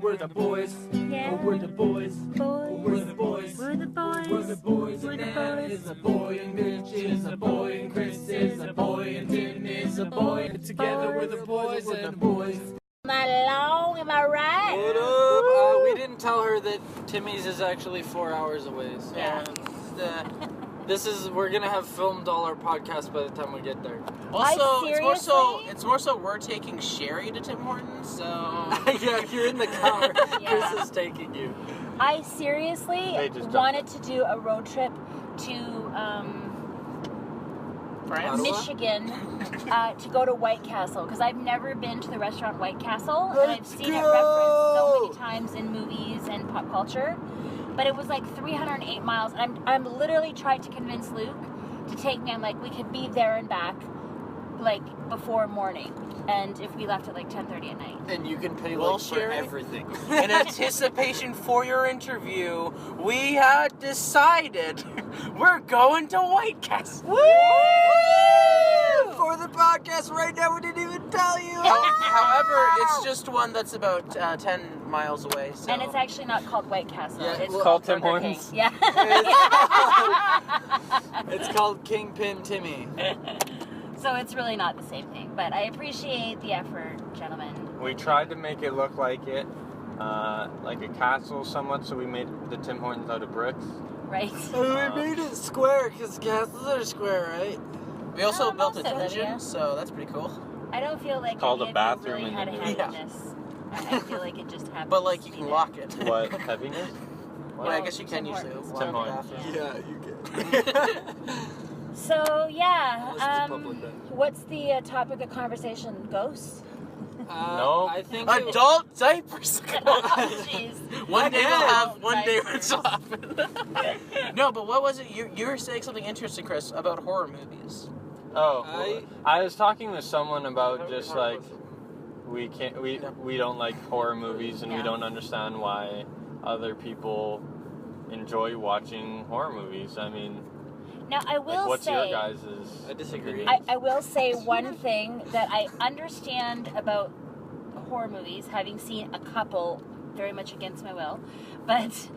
We're the boys. Yeah. We're the boys. Boys. We're the boys. We're the boys. We're the boys. We're And the Anna boys. is a boy, and Mitch is a boy, and Chris is a boy, and Tim is a boy. And together we're the boys and boys. Am I long? Am I right? What up? We didn't tell her that Timmy's is actually 4 hours away. So Yeah. we're gonna have filmed all our podcasts by the time we get there. Also, seriously? it's more so we're taking Sheri to Tim Hortons, so Yeah, you're in the car. Yeah. Chris is taking you. I seriously They just wanted to do a road trip to France. Michigan to go to White Castle because I've never been to the restaurant White Castle and I've seen it referenced so many times in movies and pop culture. But it was like 308 miles. And I'm literally trying to convince Luke to take me. I'm like, we could be there and back like before morning. And if we left at like 10:30 at night. And you can pay Well, for Sheri? everything. In anticipation for your interview, we had decided we're going to White Castle. Woo! For the podcast right now, we didn't even tell you. However, it's just one that's about 10 miles away. So. And it's actually not called White Castle. Yeah, it's well, called Tim Burger Hortons. King. Yeah. It's called Kingpin Timmy. So it's really not the same thing. But I appreciate the effort, gentlemen. We tried to make it look like it, like a castle somewhat, so we made the Tim Hortons out of bricks. Right? We made it square because castles are square, right? We also Oh, built a most of them, dungeon, yeah. so that's pretty cool. I don't feel like Called any a of bathroom you really in had a the hand movie. in this. I feel like it just happened. But like you to can be lock it. What, heaviness? Well, I guess you can Tim usually Hortons. lock Tim the Hortons. bathroom. Yeah, you can. So yeah, Unless it's a public then. what's the topic of conversation? Ghosts? No. I think Adult diapers. Oh, jeez. One day we'll have. One day Diapers. we'll swap. No, but what was it? You were saying something interesting, Chris, about horror movies. Oh, I- I was talking with someone about just like we don't like horror movies and we Yeah. don't understand why other people enjoy watching horror movies. I mean, Now I will like, what's say, your guys' I disagree. I will say one thing that I understand about horror movies, having seen a couple very much against my will, but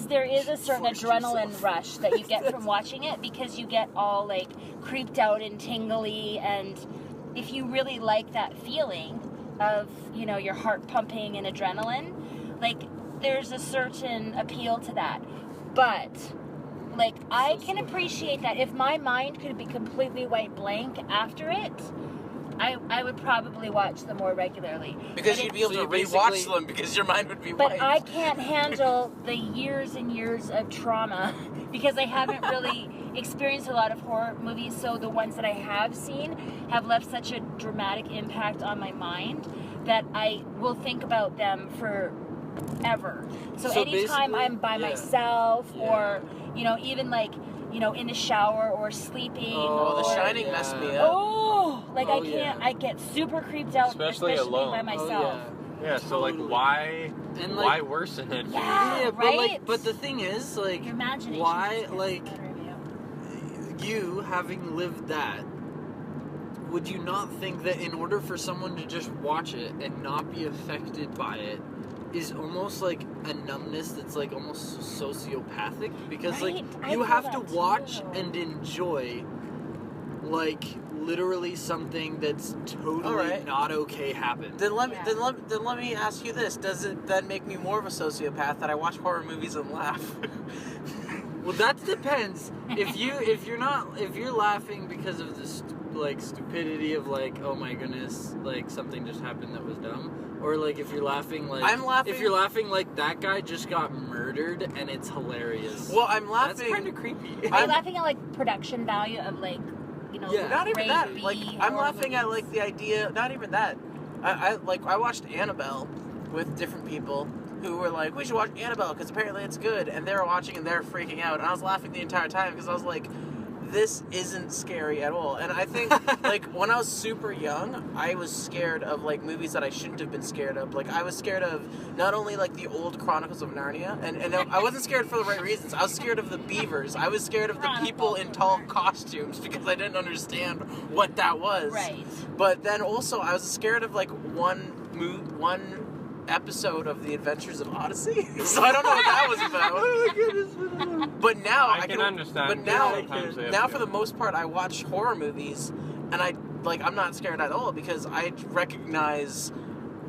there is a certain Forced adrenaline yourself. rush that you get from watching it because you get all like creeped out and tingly, and if you really like that feeling of, you know, your heart pumping and adrenaline, like there's a certain appeal to that. But like I can appreciate that. If my mind could be completely white blank after it, I would probably watch them more regularly. Because But you'd be able So to you rewatch basically- them because your mind would be But white. I can't handle the years and years of trauma because I haven't really experienced a lot of horror movies. So the ones that I have seen have left such a dramatic impact on my mind that I will think about them forever. So anytime basically, I'm by yeah. myself Yeah. or, you know, even like, you know, in the shower or sleeping. Oh, The or, Shining messed me up. Oh, like Oh, I can't. yeah. I get super creeped out, Especially alone. by Oh, myself. yeah. So like, Totally. why And, why like- worsen it? Yeah. Yeah, but right? like, but the thing is, like, Your imagination why, just gets like, the better of you. you having lived that, would you not think that in order for someone to just watch it and not be affected by it is almost like a numbness that's like almost sociopathic? Because Right? like I you feel have to that watch too. and enjoy like literally something that's totally Alright. not okay happened. Then let me Yeah. then let me ask you this: does it then make me more of a sociopath that I watch horror movies and laugh? Well, that depends. If you're laughing because of the stupidity of like, oh my goodness, like something just happened that was dumb, or like if you're laughing like I'm laughing- if you're laughing like that guy just got murdered and it's hilarious. Well, I'm That's laughing. kind of creepy. Are you I'm- laughing at like production value of like, you know, Yeah. Not even grade that. B Like I'm horror laughing at movies? like the idea. Not even that. I watched Annabelle with different people who were like, we should watch Annabelle because apparently it's good, and they were watching and they're freaking out, and I was laughing the entire time because I was like, this isn't scary at all. And I think like when I was super young, I was scared of like movies that I shouldn't have been scared of. Like I was scared of not only like the old Chronicles of Narnia, and I wasn't scared for the right reasons. I was scared of the beavers. I was scared of the people in tall costumes because I didn't understand what that was. Right. But then also I was scared of like one episode of The Adventures of Odyssey, so I don't know what that was about. Oh my goodness. But now I can understand. But now, Sometimes they have now to. for the most part, I watch horror movies, and I'm not scared at all because I recognize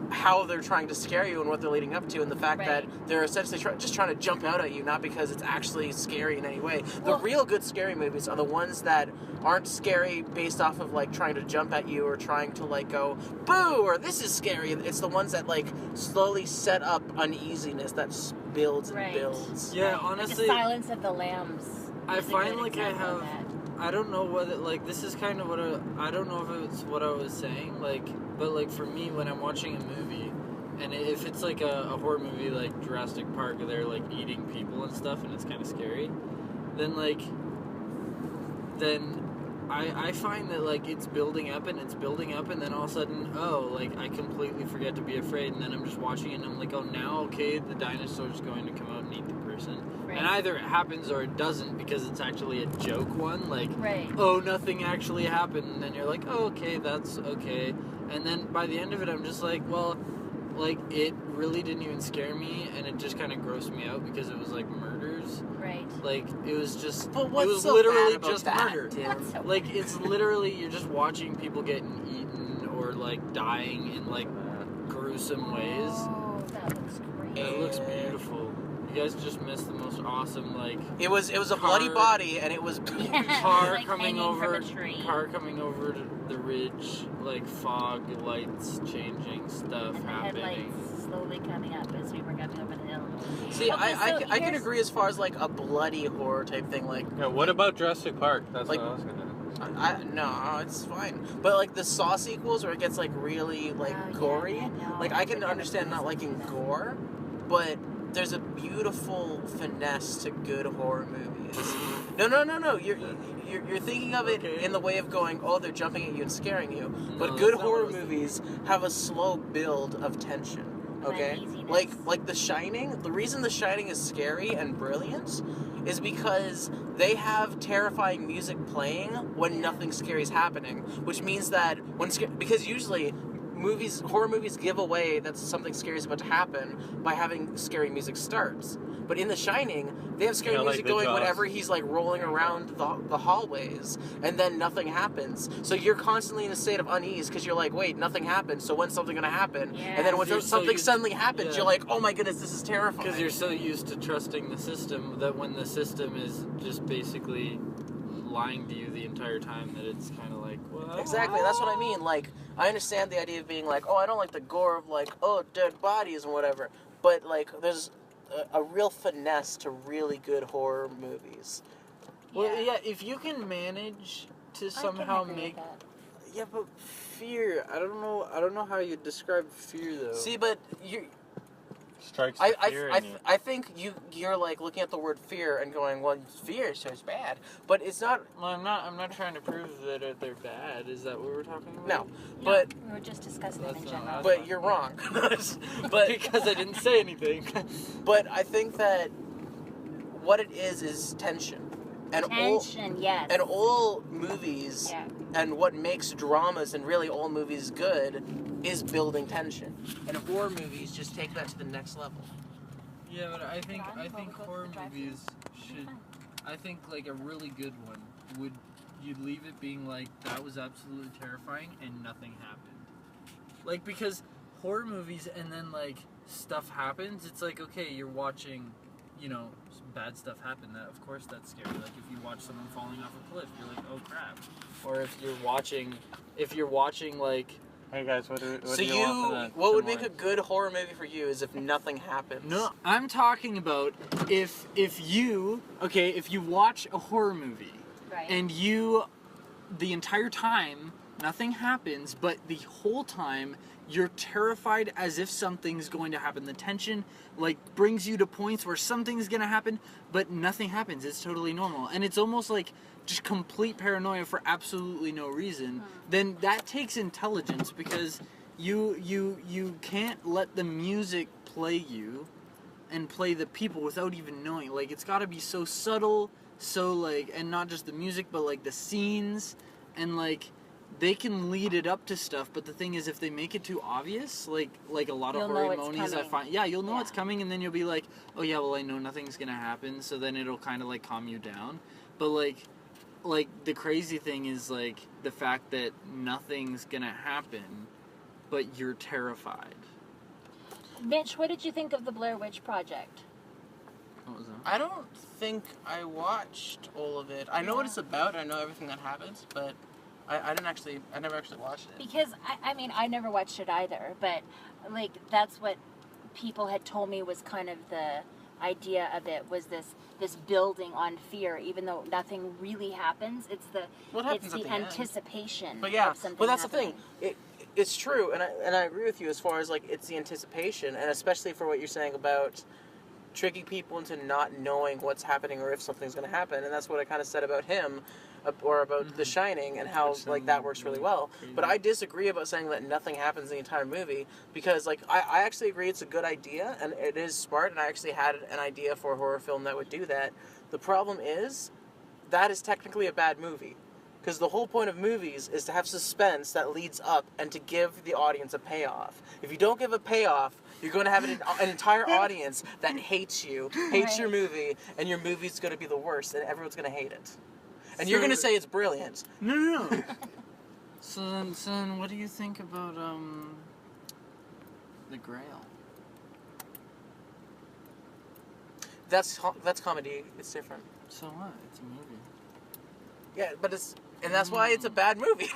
how they're trying to scare you and what they're leading up to, and the fact that they're essentially just trying to jump out at you, not because it's actually scary in any way. The real good scary movies are the ones that aren't scary based off of like trying to jump at you or trying to like go boo or this is scary. It's the ones that like slowly set up uneasiness that builds and builds. Yeah, Like honestly, the Silence of the Lambs. I is a find good like I example of have. that. I don't know whether, like, this is kind of what I don't know if it's what I was saying, like, but, like, for me, when I'm watching a movie, and if it's, like, a horror movie, like Jurassic Park, where they're, like, eating people and stuff, and it's kind of scary, then, like, I find that, like, it's building up, and then all of a sudden, oh, like, I completely forget to be afraid, and then I'm just watching it, and I'm like, oh, now, okay, the dinosaur's going to come out and eat the person. Right. And either it happens or it doesn't because it's actually a joke one. Like, Right. oh, nothing actually happened. And then you're like, oh, okay, that's okay. And then by the end of it, I'm just like, well, like, it really didn't even scare me. And it just kind of grossed me out because it was like murders. Right. Like, it was just, But it what's was so literally bad about just that, murder. Tim? That's so Like, it's literally, you're just watching people getting eaten or, like, dying in, like, gruesome ways. Oh, that looks great. It looks beautiful. You guys just missed the most awesome, like, It was a bloody body, and it was car Like coming hanging over, from a tree. car coming over the ridge, like fog, lights changing, stuff And the happening. headlights slowly coming up as we were coming over the hill. See, Okay, so I can here's- agree as far as like a bloody horror type thing. Like, Yeah, what about Jurassic Park? That's Like- what I was gonna. no, it's fine. But like the Saw sequels, where it gets like really like Oh, yeah, gory. yeah, no, Like I can never understand not liking that. gore, but there's a beautiful finesse to good horror movies. No. You're thinking of it Okay. in the way of going, oh, they're jumping at you and scaring you. But No, good that's not horror what I was movies have a slow build of tension. Okay, Uneasiness. like The Shining. The reason The Shining is scary and brilliant is because they have terrifying music playing when nothing scary is happening, which means that because usually horror movies give away that something scary is about to happen by having scary music starts. But in The Shining, they have scary Yeah, like music the going Jaws. whenever he's like rolling around the hallways, and then nothing happens. So you're constantly in a state of unease because you're like, wait, nothing happened. So when's something gonna happen? Yeah. And then when You're so something used- suddenly happens, yeah. you're like, oh my goodness, this is terrifying. Because you're so used to trusting the system that when the system is just basically lying to you the entire time, that it's kind of like, well, Exactly, that's what I mean. Like, I understand the idea of being like, oh, I don't like the gore of like, oh, dead bodies and whatever. But like, there's a real finesse to really good horror movies. Well, yeah, if you can manage to I can somehow agree with make, that. yeah, but fear. I don't know how you describe fear though. See, but you, Strikes the fear in you. I think you're like looking at the word fear and going, well, fear sounds bad, but it's not. Well, I'm not trying to prove that they're bad. Is that what we're talking about? No, but we were just discussing them That's in not- general. but you're wrong. but because I didn't say anything. but I think that what it is tension, and Tension, yes. all movies. Yeah. And what makes dramas and really old movies good is building tension. And horror movies just take that to the next level. Yeah, but I think Ron, while we go to horror the drive-thru? movies should. I think like a really good one would you'd leave it being like that was absolutely terrifying and nothing happened. Like because horror movies and then like stuff happens, it's like okay, you're watching, you know, bad stuff happen. That of course that's scary. Like if you watch someone falling off a cliff, you're like, oh crap. Or if you're watching like. Hey guys, what do So you want for that? what would make a tomorrow? good horror movie for you is if nothing happens. No, I'm talking about if you watch a horror movie Right. and the entire time nothing happens, but the whole time you're terrified as if something's going to happen. The tension like brings you to points where something's gonna happen, but nothing happens. It's totally normal, and it's almost like just complete paranoia for absolutely no reason. Then that takes intelligence because you can't let the music play you and play the people without even knowing. Like it's got to be so subtle, so like, and not just the music, but like the scenes and like they can lead it up to stuff, but the thing is, if they make it too obvious, like a lot of You'll know horror it's monies, I coming. find, you'll know Yeah. it's coming, and then you'll be like, oh yeah, well I know nothing's gonna happen, so then it'll kind of like calm you down. But like the crazy thing is like the fact that nothing's gonna happen, but you're terrified. Mitch, what did you think of the Blair Witch Project? What was that? I don't think I watched all of it. I know what it's about. I know everything that happens, but I never actually watched it. Because, I mean, I never watched it either, but, like, that's what people had told me was kind of the idea of it, was this building on fear, even though nothing really happens. It's the anticipation But yeah, of something but that's happening. the thing. It's true, and I agree with you as far as, like, it's the anticipation, and especially for what you're saying about tricking people into not knowing what's happening or if something's going to happen, and that's what I kind of said about him, or about The Shining, and how, like, that works really well. But I disagree about saying that nothing happens in the entire movie, because, like, I actually agree it's a good idea, and it is smart, and I actually had an idea for a horror film that would do that. The problem is, that is technically a bad movie. Because the whole point of movies is to have suspense that leads up and to give the audience a payoff. If you don't give a payoff, you're going to have an entire audience that hates you, hates your movie, and your movie's going to be the worst, and everyone's going to hate it. And you're going to say it's brilliant. No. So then, what do you think about the Grail? That's comedy. It's different. So what? It's a movie. Yeah, but that's why it's a bad movie.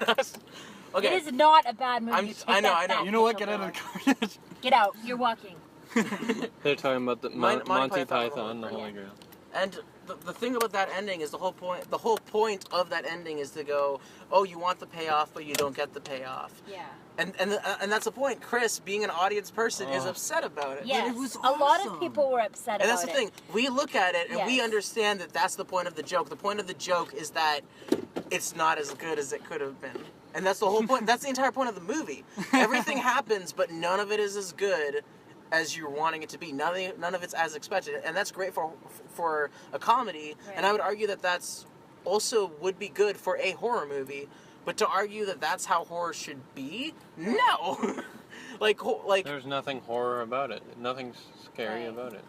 Okay. It is not a bad movie. I know. You know what? Get out of the car. Get out. You're walking. They're talking about the Monty Monty Python, Python, the yeah. Holy Grail. And the thing about that ending is the whole point of that ending is to go, oh, you want the payoff, but you don't get the payoff. Yeah. And that's the point. Chris, being an audience person, is upset about it. Yes. it was A lot of awesome. people were upset And about that's the it. thing. We look at it and we Yes. understand that that's the point of the joke. The point of the joke is that it's not as good as it could have been. And that's the whole point. That's the entire point of the movie. Everything happens, but none of it is as good as you're wanting it to be. None of it's as expected. And that's great for a comedy. Right. And I would argue that that's also would be good for a horror movie. But to argue that that's how horror should be, no. like There's nothing horror about it. Nothing scary Right. about it.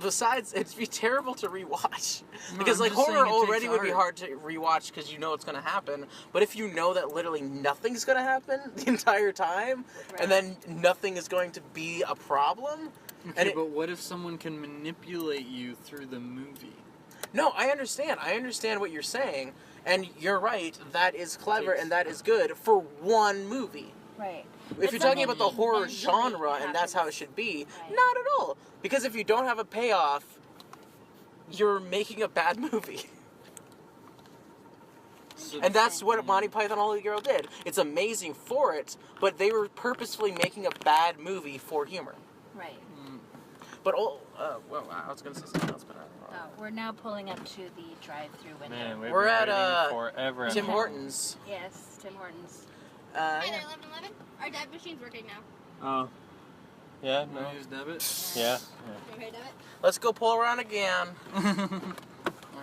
besides, it'd be terrible to rewatch. No, Because, I'm like, just horror saying it already takes would be art. hard to rewatch because you know it's going to happen. But if you know that literally nothing's going to happen the entire time, and then nothing is going to be a problem... Okay, but what if someone can manipulate you through the movie? No, I understand. I understand what you're saying. And you're right, that is clever and that is good for one movie. Right. If you're talking about the horror genre and that's how it should be, not at all. Because if you don't have a payoff, you're making a bad movie. So And that's what Monty Python and the Holy Grail did. It's amazing for it, but they were purposefully making a bad movie for humor. Right. But, well, I was going to say something else, but I don't know. We're now pulling up to the drive-through window. Man, we've We're been at, waiting forever. Tim Hortons. Yes, Tim Hortons. Hi Yeah. there, 1111. Our debit machine's working now. Oh. Yeah, no. no. Use debit? Yeah. You okay, debit? Let's go pull around again. Alright,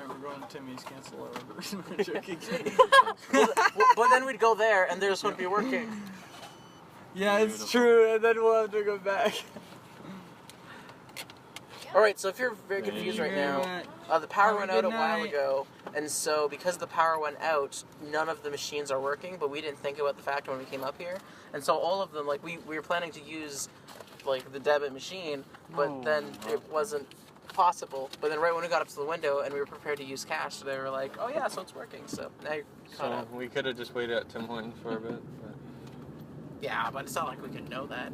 we're going to Timmy's. Cancel our order. I'm joking. But then we'd go there and theirs wouldn't be working. Yeah, it's Beautiful. true, and then we'll have to go back. Alright, so if you're very confused right now, the power Have a went out a good while night. ago, and so because the power went out, none of the machines are working, but we didn't think about the fact when we came up here. And so all of them, like, we were planning to use, like, the debit machine, but No. then it wasn't possible. But then right when we got up to the window and we were prepared to use cash, they were like, oh yeah, so it's working. So now you're caught So up. we could have just waited at Tim Hortons for a bit. But... Yeah, but it's not like we could know that.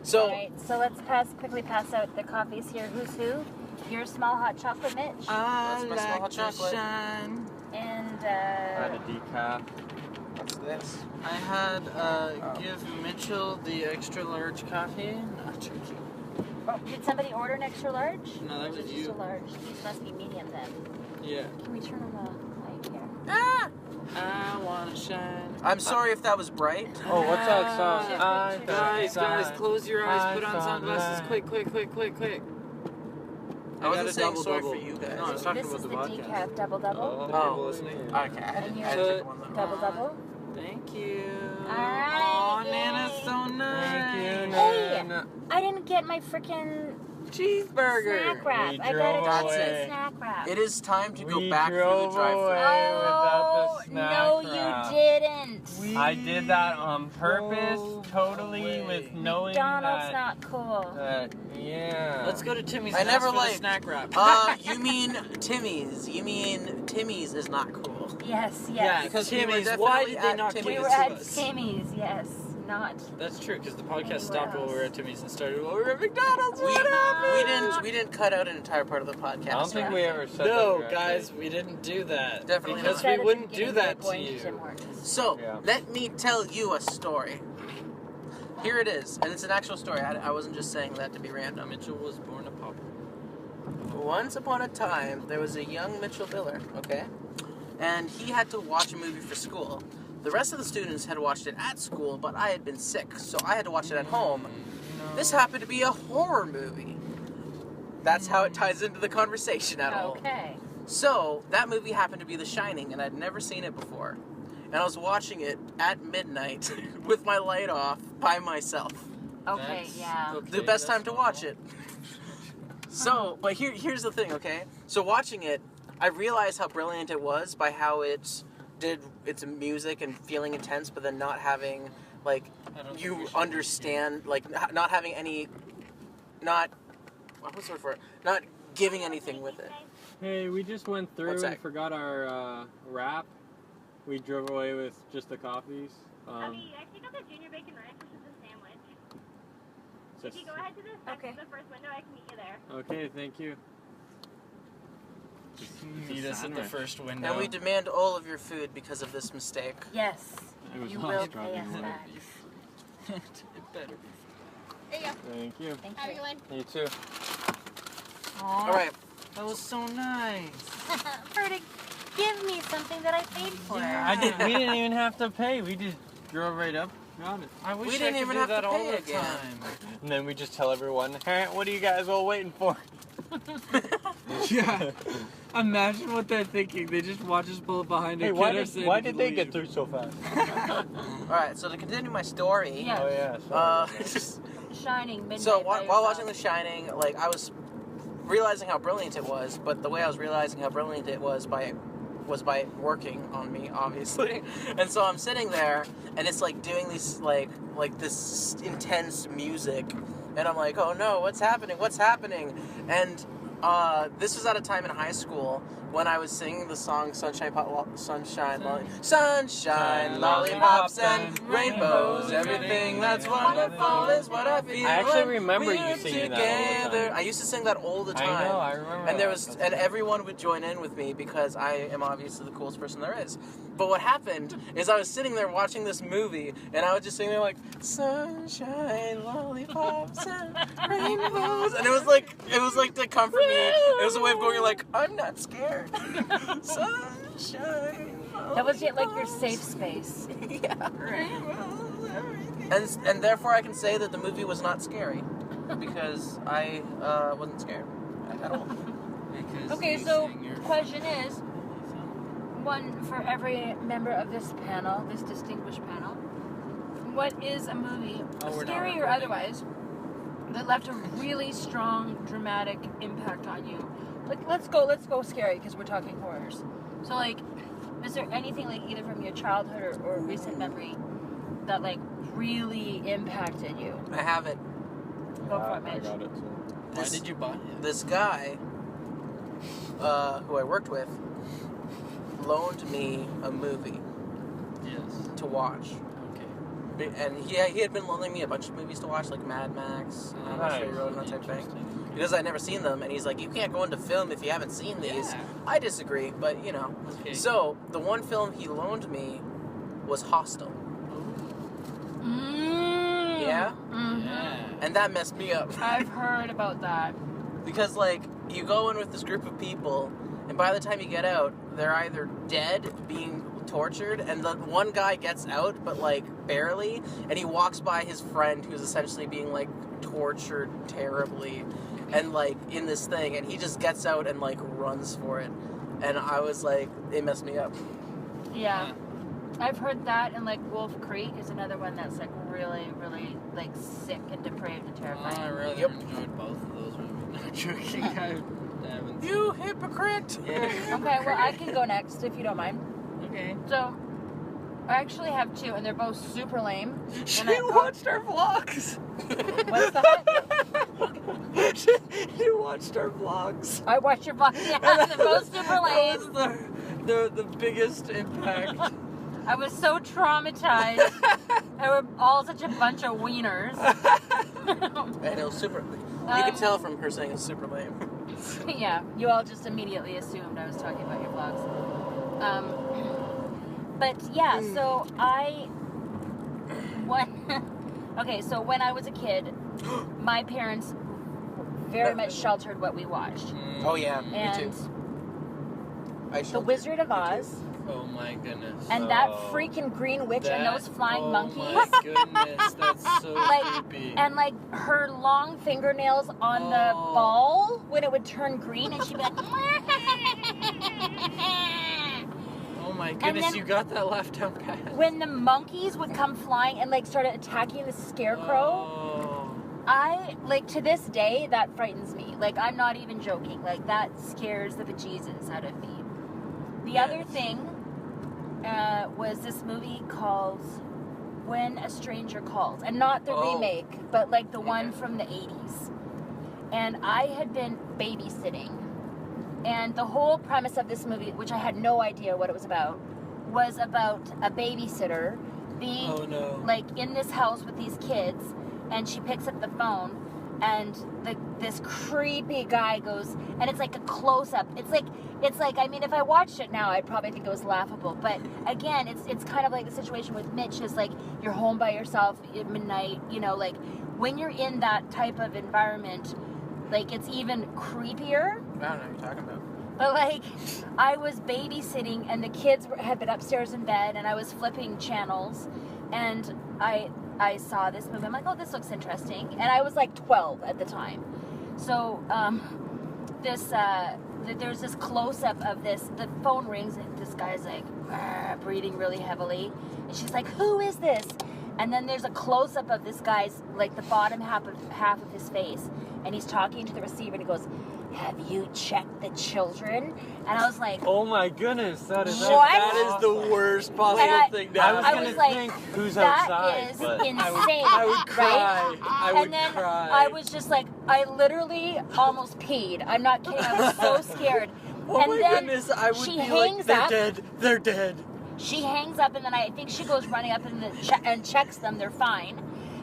So, Alright, so let's quickly pass out the coffees here. Who's who? Your small hot chocolate, Mitch. I That's my small hot like to chocolate. shine. And, I had a decaf. what's this? I had, give Mitchell the extra large coffee. Not joking. did somebody order an extra large? No, that Or is was it you. just a large? These must be medium then. Yeah. Can we turn on the light here? Ah! I wanna shine. I'm sorry if that was bright. Oh, what's that song? Shift, shift, Guys, close your eyes. Put on I sunglasses. found Quick. I wasn't saying sorry for you guys. No, I was talking This about is the the podcast. decaf double-double. The people listening. Okay, I And didn't you're- I didn't pick one though. Double-double. Thank you. Alright, Aw, yay. Nana's so nice. Thank you, Hey. Nana. I didn't get my freaking Cheeseburger. snack wrap. We I drove gotta away. get snack wrap. It is time to go We back through the drove drive-thru. away without the snack no, wrap. you didn't. I did that on purpose, drove totally, away. with knowing McDonald's that. not cool. Yeah. Let's go to Timmy's. I and never ask for the liked- snack wrap. You mean Timmy's. You mean Timmy's is not cool. Yes, Yeah, yes. Because we were Timmy's. definitely Why did they at not Timmy's. give We it were to at us? Timmy's, yes. Not. That's true, because the podcast Anywhere stopped while we were else. at Timmy's and started while we were at McDonald's. We What happened? didn't cut out an entire part of the podcast. I don't think we ever said No, that. guys, we didn't do that. Definitely because not. we wouldn't do that to Going you. Tim Hortons. So, Yeah. let me tell you a story. Here it is, and it's an actual story. I wasn't just saying that to be random. Mitchell was born a pauper. Once upon a time, there was a young Mitchell Biller, okay? And he had to watch a movie for school. The rest of the students had watched it at school, but I had been sick, so I had to watch it at home. This happened to be a horror movie. That's how it ties into the conversation at all. Okay. So, that movie happened to be The Shining, and I'd never seen it before. And I was watching it at midnight with my light off by myself. Okay, That's- yeah. okay, The best that's time to normal. watch it. So, but here's the thing, okay? So watching it, I realized how brilliant it was by how it did its music and feeling intense, but then not having, like, I don't think you we should- understand, like, not having any, not, what's the word for it? Not giving anything with it. Hey, we just went through What's and that? forgot our wrap. We drove away with just the coffees. Okay, I picked up the junior bacon rice, which is a sandwich. If you go ahead to the Okay. the first window, I can meet you there. Okay, thank you. Meet us at the first window. And we demand all of your food because of this mistake. Yes. It was You not will strawberry pay us milk. back. It better be. There you go. Thank you. Thank Have a you. good one. You too. Aw, Alright, that was so nice. For her to give me something that I paid for. We didn't even have to pay. We just drove right up. Got it. I wish We I didn't could even do have to that all pay the again. time. And then we just tell everyone, hey, what are you guys all waiting for? Yeah. Imagine what they're thinking. They just watch us pull up behind Hey, a why kid or did, say why we did can they get leave. through so fast? alright, so to continue my story, Yeah. Oh yeah. uh, Shining midnight. so by while watching The yourself. Shining, like, I was realizing how brilliant it was, but the way I was realizing how brilliant it was by working on me, obviously. And so I'm sitting there, and it's like doing these like this intense music, and I'm like, oh no, what's happening? What's happening? And this was at a time in high school when I was singing the song Sunshine, Lollipops and Rainbows. Everything that's wonderful is what I feel. I actually when remember you we're singing that all the together. time. I used to sing that all the time. I know, I remember. And there that. was, That's and awesome. everyone would join in with me because I am obviously the coolest person there is. But what happened is I was sitting there watching this movie, and I would just sing there like sunshine, lollipops, and rainbows, and it was like to comfort me. It was a way of going like, I'm not scared. Sunshine. That was yet like your safe space. Yeah. Rainbows, everything. And therefore I can say that the movie was not scary because I wasn't scared at all. Because Okay, you so sing your- question is, one for every member of this panel, this distinguished panel. What is a movie, Oh, we're not scary or recording. otherwise, that left a really strong, dramatic impact on you? Like, let's go scary because we're talking horrors. So, like, is there anything like either from your childhood or recent memory that like really impacted you? I have it. Go for it, I Mitch. got it too. Why This- did you buy it? This guy, who I worked with, loaned me a movie Yes. to watch. Okay. And he had been loaning me a bunch of movies to watch, like Mad Max, Nice. Fury Road, and that type of thing. Because I'd never seen them, and he's like, you can't go into film if you haven't seen these. Yeah. I disagree, but you know. Okay. So, the one film he loaned me was Hostel. Mm. Yeah? Mhm. Yeah. And that messed me up. I've heard about that. Because, like, you go in with this group of people, and by the time you get out, they're either dead, being tortured, and the one guy gets out, but, like, barely, and he walks by his friend who's essentially being, like, tortured terribly, and, like, in this thing, and he just gets out and, like, runs for it. And I was like, it messed me up. Yeah. I've heard that, and like Wolf Creek is another one that's like really, really like sick and depraved and terrifying. I really enjoyed both of those movies. Not joking. I haven't. You hypocrite! Yeah. Okay, well I can go next if you don't mind. Okay. So, I actually have two, and they're both super lame. She And I- watched our vlogs. What's that? She watched our vlogs. I watched your vlog. Yeah, they're both super lame. That was the biggest impact. I was so traumatized. They were all such a bunch of wieners. And it was super. You could tell from her saying it's super lame. Yeah, you all just immediately assumed I was talking about your vlogs. But yeah, so so when I was a kid, my parents very much sheltered what we watched. Oh yeah, And me too. The Wizard of Oz, Oh my goodness. and that freaking green witch and those flying monkeys. Oh my goodness, that's so Like, creepy. and like her long fingernails on the ball when it would turn green, and she'd be like, Oh my goodness, then- you got that laugh down pat. when the monkeys would come flying and like started attacking the scarecrow. Oh. I, like, to this day, that frightens me. Like, I'm not even joking. Like, that scares the bejesus out of me. The other thing was this movie called When a Stranger Calls. And not the remake, but, like, the one from the 80s. And I had been babysitting. And the whole premise of this movie, which I had no idea what it was about a babysitter being, like, in this house with these kids. And she picks up the phone, and this creepy guy goes, and it's like a close-up. It's like, I mean, if I watched it now, I'd probably think it was laughable. But again, it's kind of like the situation with Mitch is like, you're home by yourself at midnight, you know, like, when you're in that type of environment, like, it's even creepier. I don't know what you're talking about. But, like, I was babysitting, and the kids had been upstairs in bed, and I was flipping channels, and I saw this movie. I'm like, oh, this looks interesting. And I was like 12 at the time. So there's this close-up of this. The phone rings, and this guy's like breathing really heavily. And she's like, who is this? And then there's a close-up of this guy's, like, the bottom half of his face. And he's talking to the receiver, and he goes, have you checked the children? And I was like, Oh my goodness, that is What? That is the worst possible And I- thing to I was happen. gonna like, think who's that outside, is but insane. I would cry. Right? I would And then cry. I was just like, I literally almost peed. I'm not kidding. I was so scared. Oh and my then goodness, I would she be hangs like, they're up. dead. They're dead. She hangs up, and then I think she goes running up and checks them. They're fine.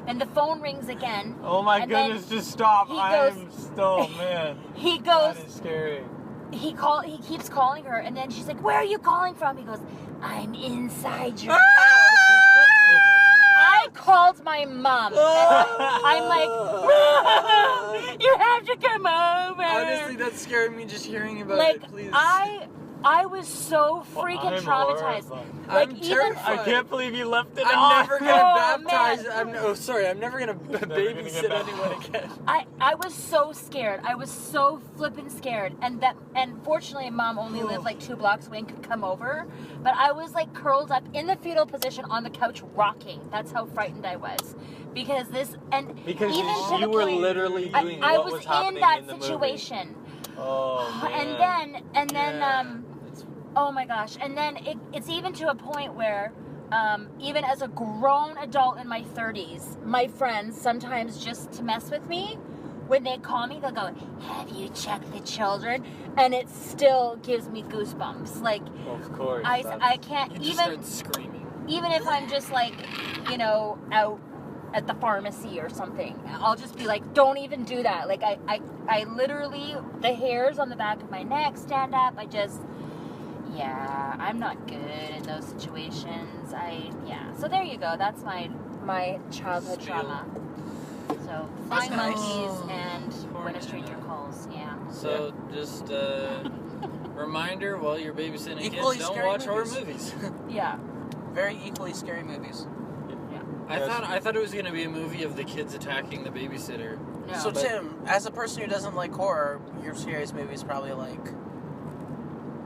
And the phone rings again. oh my And then goodness, just stop. he I goes- am still, man. He That goes, is scary. he keeps calling her, and then she's like, where are you calling from? He goes, I'm inside your house. I called my mom. I'm like, Mom, you have to come over. Honestly, that's scaring me just hearing about Like, it. Please. I was so freaking I'm traumatized. horrified. Like, I'm even terrified. I can't believe you left it I'm on. never gonna baptize. man. I'm never gonna gonna babysit get anyone back. again. I was so scared. I was so flippin' scared. And fortunately, Mom only lived like 2 blocks away and could come over. But I was like curled up in the fetal position on the couch rocking. That's how frightened I was. Because even to you the were point, literally doing I what was was happening in that in the situation. movie. Oh, man. And then Yeah. oh my gosh. And then it's even to a point where even as a grown adult in my 30s, my friends sometimes just to mess with me, when they call me, they'll go, have you checked the children? And it still gives me goosebumps. Like, Of course. I can't You just even start screaming. even if I'm just like, you know, out at the pharmacy or something, I'll just be like, don't even do that. Like, I literally, the hairs on the back of my neck stand up. I'm not good in those situations. So there you go. That's my childhood trauma. So, flying nice. monkeys and Poor When a Stranger Nana. Calls, yeah. So just reminder while you're babysitting Equally kids, don't scary watch horror movies. movies. Yeah. Very equally scary movies. I thought it was gonna be a movie of the kids attacking the babysitter. No. So but- Tim, as a person who doesn't like horror, your scariest movie is probably like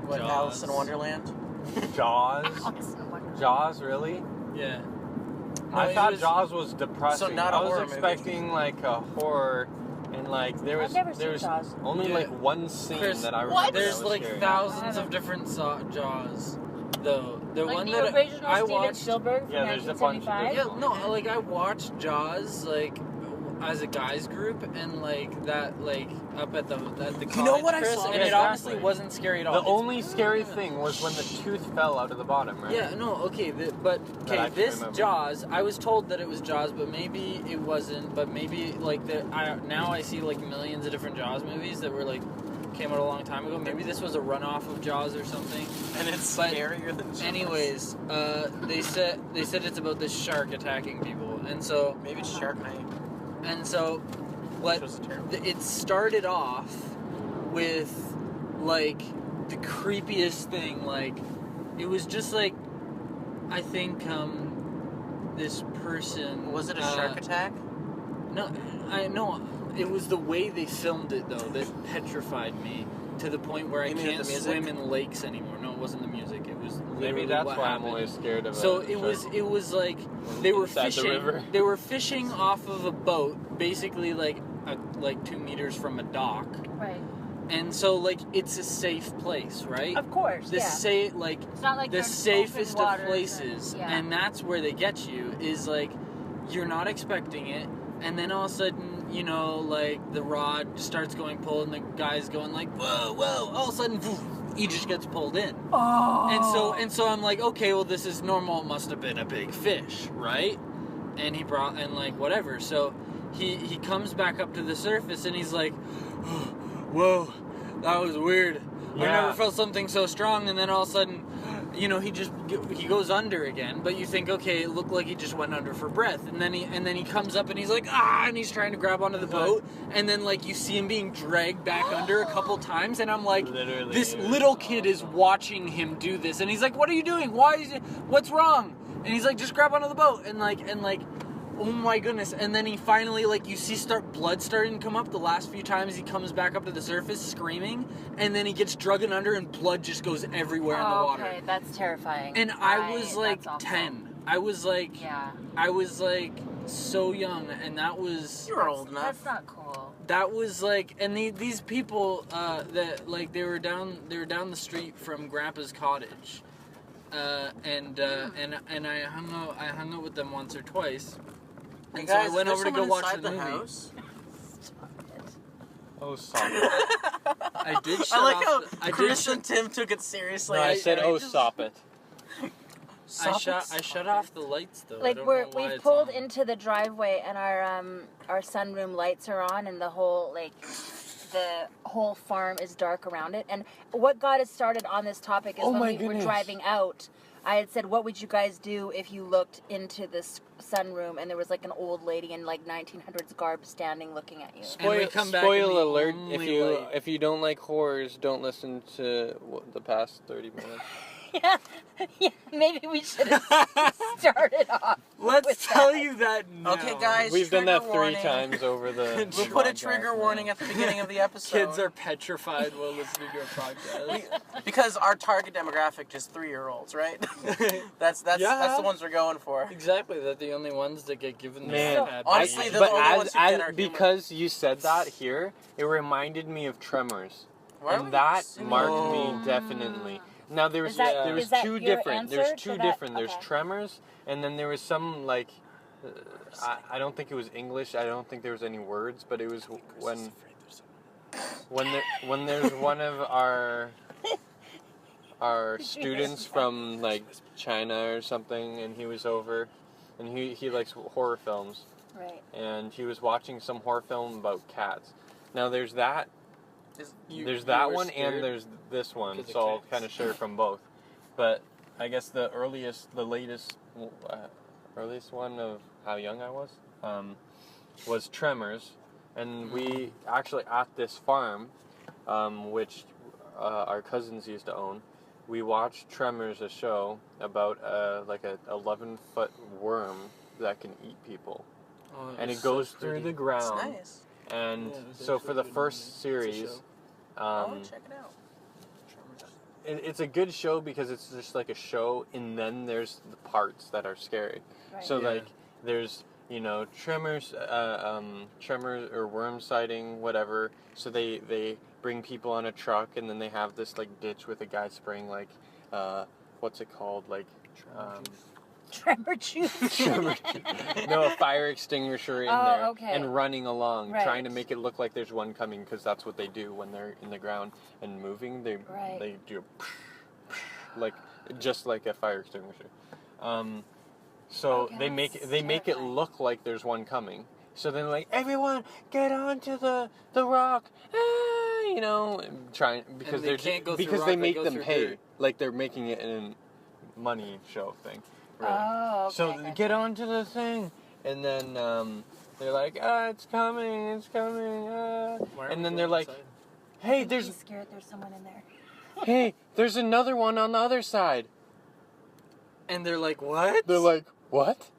what, Jaws. Alice in Wonderland? Jaws? Jaws, really? Yeah. I thought Jaws was depressing. So not a I was horror movie. expecting like a horror, and like there was I've never seen Jaws. only Yeah. like one scene Chris, that I remember. There's that was like scary. thousands of different Jaws, though. The Like one the that original I Steven watched. Spielberg from Yeah, there's a bunch of 1975. Yeah, no, like I watched Jaws like as a guys group and like that like up at the cottage, You know what I Chris, saw? and Yeah, it honestly exactly. wasn't scary at all. The It's- only scary thing was when the tooth fell out of the bottom, right? Yeah, no, okay, That I can this remember. Jaws, I was told that it was Jaws, but maybe it wasn't, but maybe, like, now I see, like, millions of different Jaws movies that were, like, came out a long time ago. Maybe this was a runoff of Jaws or something. And it's But scarier than Jaws. Anyways, they said it's about this shark attacking people, and so, Maybe it's Shark Night. what, Which was terrible. it started off with, like, the creepiest thing, like, it was just, like, I think, this person... Was it a shark attack? No, I know. It was the way they filmed it, though, that petrified me to the point where I You mean can't the music? swim in lakes anymore. No, it wasn't the music. It was Maybe literally that's what why happened. I'm always scared of So a it shark. was like they were Inside the fishing. river. They were fishing off of a boat, basically like 2 meters from a dock. Right. And so like it's a safe place, right? Of course. It's not like the you're in safest open of waters places, and that's where they get you. Is like you're not expecting it, and then all of a sudden, you know, like the rod starts going pulled, and the guy's going like, whoa, whoa! All of a sudden, poof, he just gets pulled in. Oh. And so I'm like, okay, well this is normal. It must have been a big fish, right? And he brought and like whatever. So he comes back up to the surface, and he's like, whoa, that was weird. I Yeah. never felt something so strong. And then all of a sudden, you know, he goes under again. But you think, okay, it looked like he just went under for breath. And then he comes up and he's like, and he's trying to grab onto the boat. And then like you see him being dragged back under a couple times. And I'm like, Literally, this it was little kid is watching him do this. And he's like, what are you doing? What's wrong? And he's like, just grab onto the boat. And like, oh my goodness. And then he finally, like, you see blood starting to come up the last few times he comes back up to the surface screaming, and then he gets drugged under and blood just goes everywhere in the water. Okay, that's terrifying. And I was like that's awful. 10. I was like so young, and that was You were old enough. That's not cool. that was like, and these people that like they were down the street from Grandpa's cottage, and I hung out with them once or twice. And so I Guys, went is over there to go someone watch inside the movie. house? Oh, stop it. I did shut I like off. how I did Chris shut. and Tim took it seriously. No, I said, oh, just- stop it. I shut off the lights though. I Like don't know why we've it's pulled on. into the driveway and our sunroom lights are on and the whole farm is dark around it. And what got us started on this topic is Oh when my we were goodness. driving out, I had said, what would you guys do if you looked into this sunroom and there was like an old lady in like 1900s garb standing looking at you? And we come back Spoil and the alert, only light- if you don't like horrors, don't listen to the past 30 minutes. Yeah, maybe we should have started off. Let's with tell that. you that now. Okay, guys. We've done that trigger 3 warning. times over the We'll put a podcast trigger now. warning at the beginning of the episode. Kids are petrified while listening to a podcast. Because our target demographic is 3-year-olds, right? That's Yeah. the ones we're going for. Exactly, they're the only ones that get given the Man, iPad. honestly, they're but the only ones who get our humor. because you said that here, it reminded me of Tremors, Why would and you that say marked Oh. me definitely. Now there was Is that- was is that two your different. answer There's to two that? different. There's Okay. Tremors, and then there was some like. I don't think it was English. I don't think there was any words, but it was when there's one of our students from like China or something, and he was over, and he likes horror films, Right. and he was watching some horror film about cats. Now there's that. You- There's you that were one scared? and there's this one, Because of so I'll cats. kind of share from both. But I guess the latest one of how young I was Tremors, and we actually at this farm, which our cousins used to own, we watched Tremors, a show about like a 11-foot worm that can eat people, Oh, and was it so goes through pretty. the It's ground. nice. And Yeah, it was so actually for the really first nice. It's a series, show. Oh, check it out. it's a good show because it's just like a show, and then there's the parts that are scary. Right. So Yeah. like there's tremors or worm sighting, whatever. So they bring people on a truck, and then they have this like ditch with a guy spraying like what's it called, like Tremor juice. no, a fire extinguisher in there, okay. and running along, Right. trying to make it look like there's one coming, because that's what they do when they're in the ground and moving. They do like just like a fire extinguisher. So Okay, they make that's it terrifying. look like there's one coming. So then like, everyone get onto the rock, trying because they can't go through because rock, they they make go them through pay, dirt. like they're making it in a money show thing. Really. Oh, okay. So gotcha. get onto the thing, and then they're like, it's coming, and then they're like, hey, He's there's scared there's someone in there. hey, there's another one on the other side. And they're like, what? They're like, what?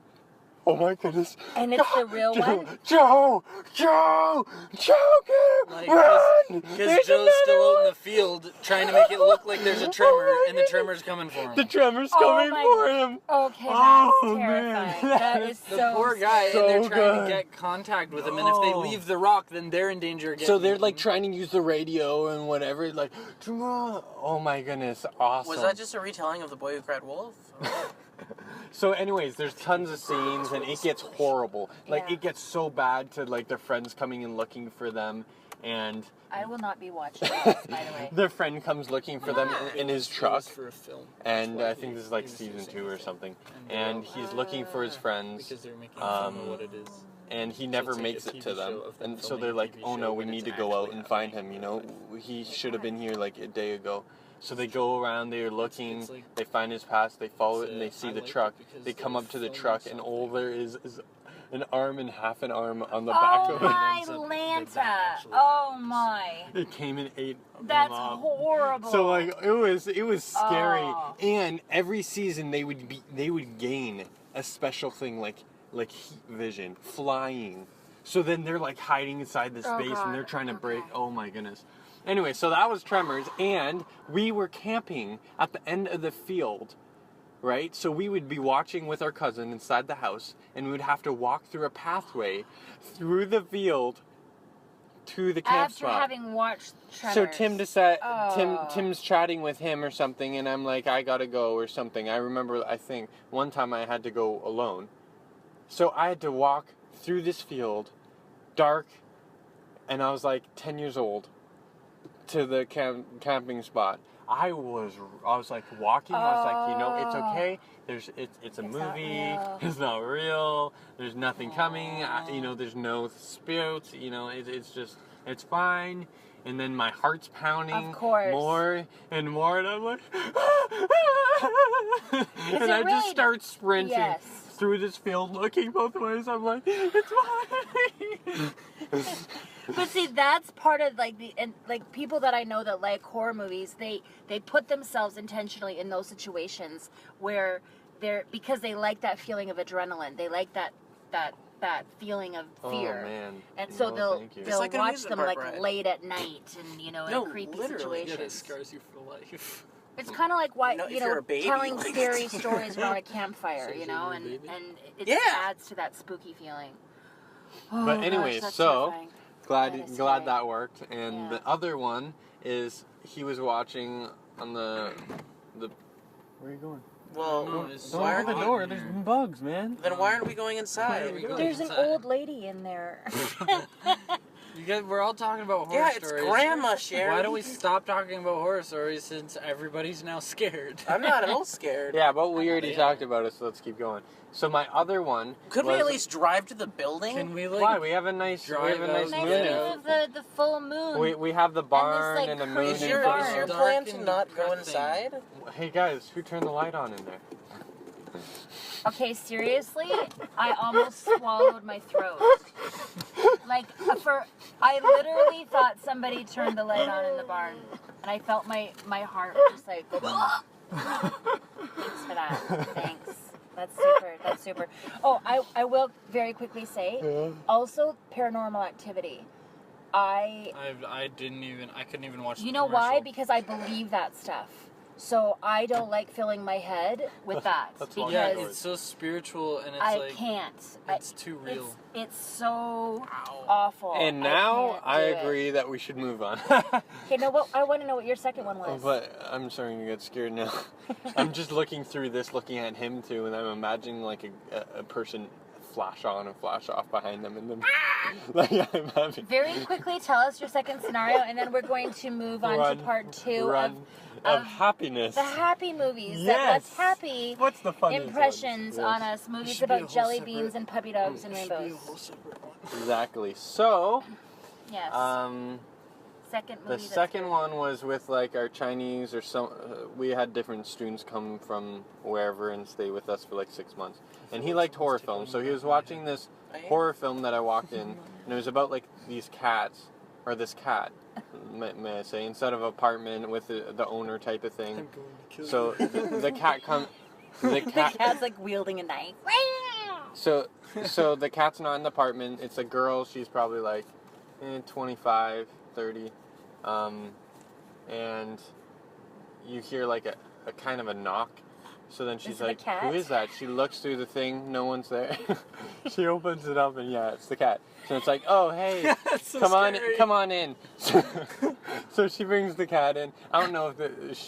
Oh my goodness. And it's the real one? Joe, get him, Like, run! because There's Joe's another still out in one! the field trying to make it look like there's a tremor, my and the goodness. tremor's coming for him. The tremor's Oh coming my- for him. Okay, that's Oh, terrifying. man. That is The so poor guy, so and they're trying good. to get contact with him, and if they Oh. leave the rock, then they're in danger again. So they're like trying to use the radio and whatever, like, oh my goodness, awesome. Was that just a retelling of The Boy Who Cried Wolf? So anyways, there's tons of scenes, and it gets horrible. Like, Yeah. it gets so bad to, like, their friends coming and looking for them, and I will not be watching this, by the way. their friend comes looking for them in his truck, for a film. and I think this is like season 2 or something, and he's looking for his friends, Because they're making a film of what it is. and he never it's like makes a it TV to them, show of them and so filming they're a like, TV oh no, show we when need it's to go out actually and find happening. him, he should have been here like a day ago. So they go around, they're looking, It's like- they find his past, they follow it, and they It's, see I the like it truck. because They come they're up to the filming truck, and all something. there is an arm and half an arm on the back Oh of my ends up- Lanta! actually Oh happens. my! it. It came and ate them That's up. horrible. So like it was scary, Oh. and every season they would gain a special thing like heat vision, flying. So then they're like hiding inside this Oh, base, God. and they're trying to break. Okay. Oh my goodness. Anyway, so that was Tremors, and we were camping at the end of the field, right? So we would be watching with our cousin inside the house, and we would have to walk through a pathway through the field to the camp After spot. having watched Tremors. So Tim decided, Oh. Tim's chatting with him or something, and I'm like, I gotta go or something. I remember, I think one time I had to go alone, so I had to walk through this field, dark, and I was like 10 years old, to the camping spot. I was like walking. I was like, it's okay. It's a It's not movie. real. It's not real. There's nothing coming. There's no spirits. It's just, it's fine. And then my heart's pounding Of course. more and more, and I'm like, and it I just really- start sprinting Yes. through this field, looking both ways. I'm like, it's fine. But see, that's part of like people that I know that like horror movies. They put themselves intentionally in those situations where because they like that feeling of adrenaline. They like that feeling of fear. Oh man. And so No, thank you. they'll like an watch amusement them park like ride. late at night and in No, creepy literally. Yeah, situations. that scars you for life. It's kind of like why No, if you're a baby, telling like- scary stories around a campfire, So you you're know, a and baby? it Yeah. adds to that spooky feeling. Oh, But gosh, anyways, that's so terrifying. glad That is glad scary. that worked. And Yeah. the other one is he was watching on the. Where are you going? Well, No, it's- why aren't Open we, the door. There's bugs, man. then why aren't we going inside? we go? There's an inside. old lady in there. You guys, we're all talking about horror Yeah, it's stories. Grandma, Sheri. Why don't we stop talking about horror stories since everybody's now scared? I'm not at all scared. Yeah, but we already Yeah. talked about it, so let's keep going. So my other one. Could we was- at least drive to the building? Can we like? Why? We have a nice. We have a drive nice out Nice moon. Yeah. view of the full moon. We have the barn like, and a moon. crazy Is and your, barn. is your Dark plan to and not go depressing. inside? Hey guys, who turned the light on in there? Okay, seriously, I almost swallowed my throat. Like I literally thought somebody turned the light on in the barn, and I felt my heart just like go. Thanks for that. Thanks. That's super. Oh, I will very quickly say, also Paranormal Activity. I couldn't even watch. You the know why? commercial. Because I believe that stuff. So I don't like filling my head with that That's why- Yeah, because it's so spiritual and it's I like can't. it's too real. It's so awful. And now can't I do it. agree that we should move on. Okay, no, what I want to know what your second one was. But I'm starting to get scared now. I'm just looking through this, looking at him too, and I'm imagining like a person flash on and flash off behind them, and then like I'm having. Very quickly, tell us your second scenario, and then we're going to move on to part 2 of happiness. the happy movies. Yes. That left happy What's the funniest impressions ones? on Yes. us. Movies should be a about whole jelly separate- beans and puppy dogs and It should be a rainbows. whole separate one. Exactly. So, Yes. Second movie. the second one was with like our Chinese or some. We had different students come from wherever and stay with us for like 6 months, and he liked horror films. So he was watching this horror film that I walked in, and it was about like these cats or this cat, may I say, instead of apartment with the owner type of thing. I'm going to kill So you. the cat comes. The cat. The cat's like wielding a knife. So the cat's not in the apartment. It's a girl. She's probably like 25, 30. And you hear like a kind of a knock. So then she's Is it a like, cat? who is that? She looks through the thing. No one's there. She opens it up and yeah, it's the cat. So it's like, oh, hey, That's so come scary. on in. So she brings the cat in. I don't know if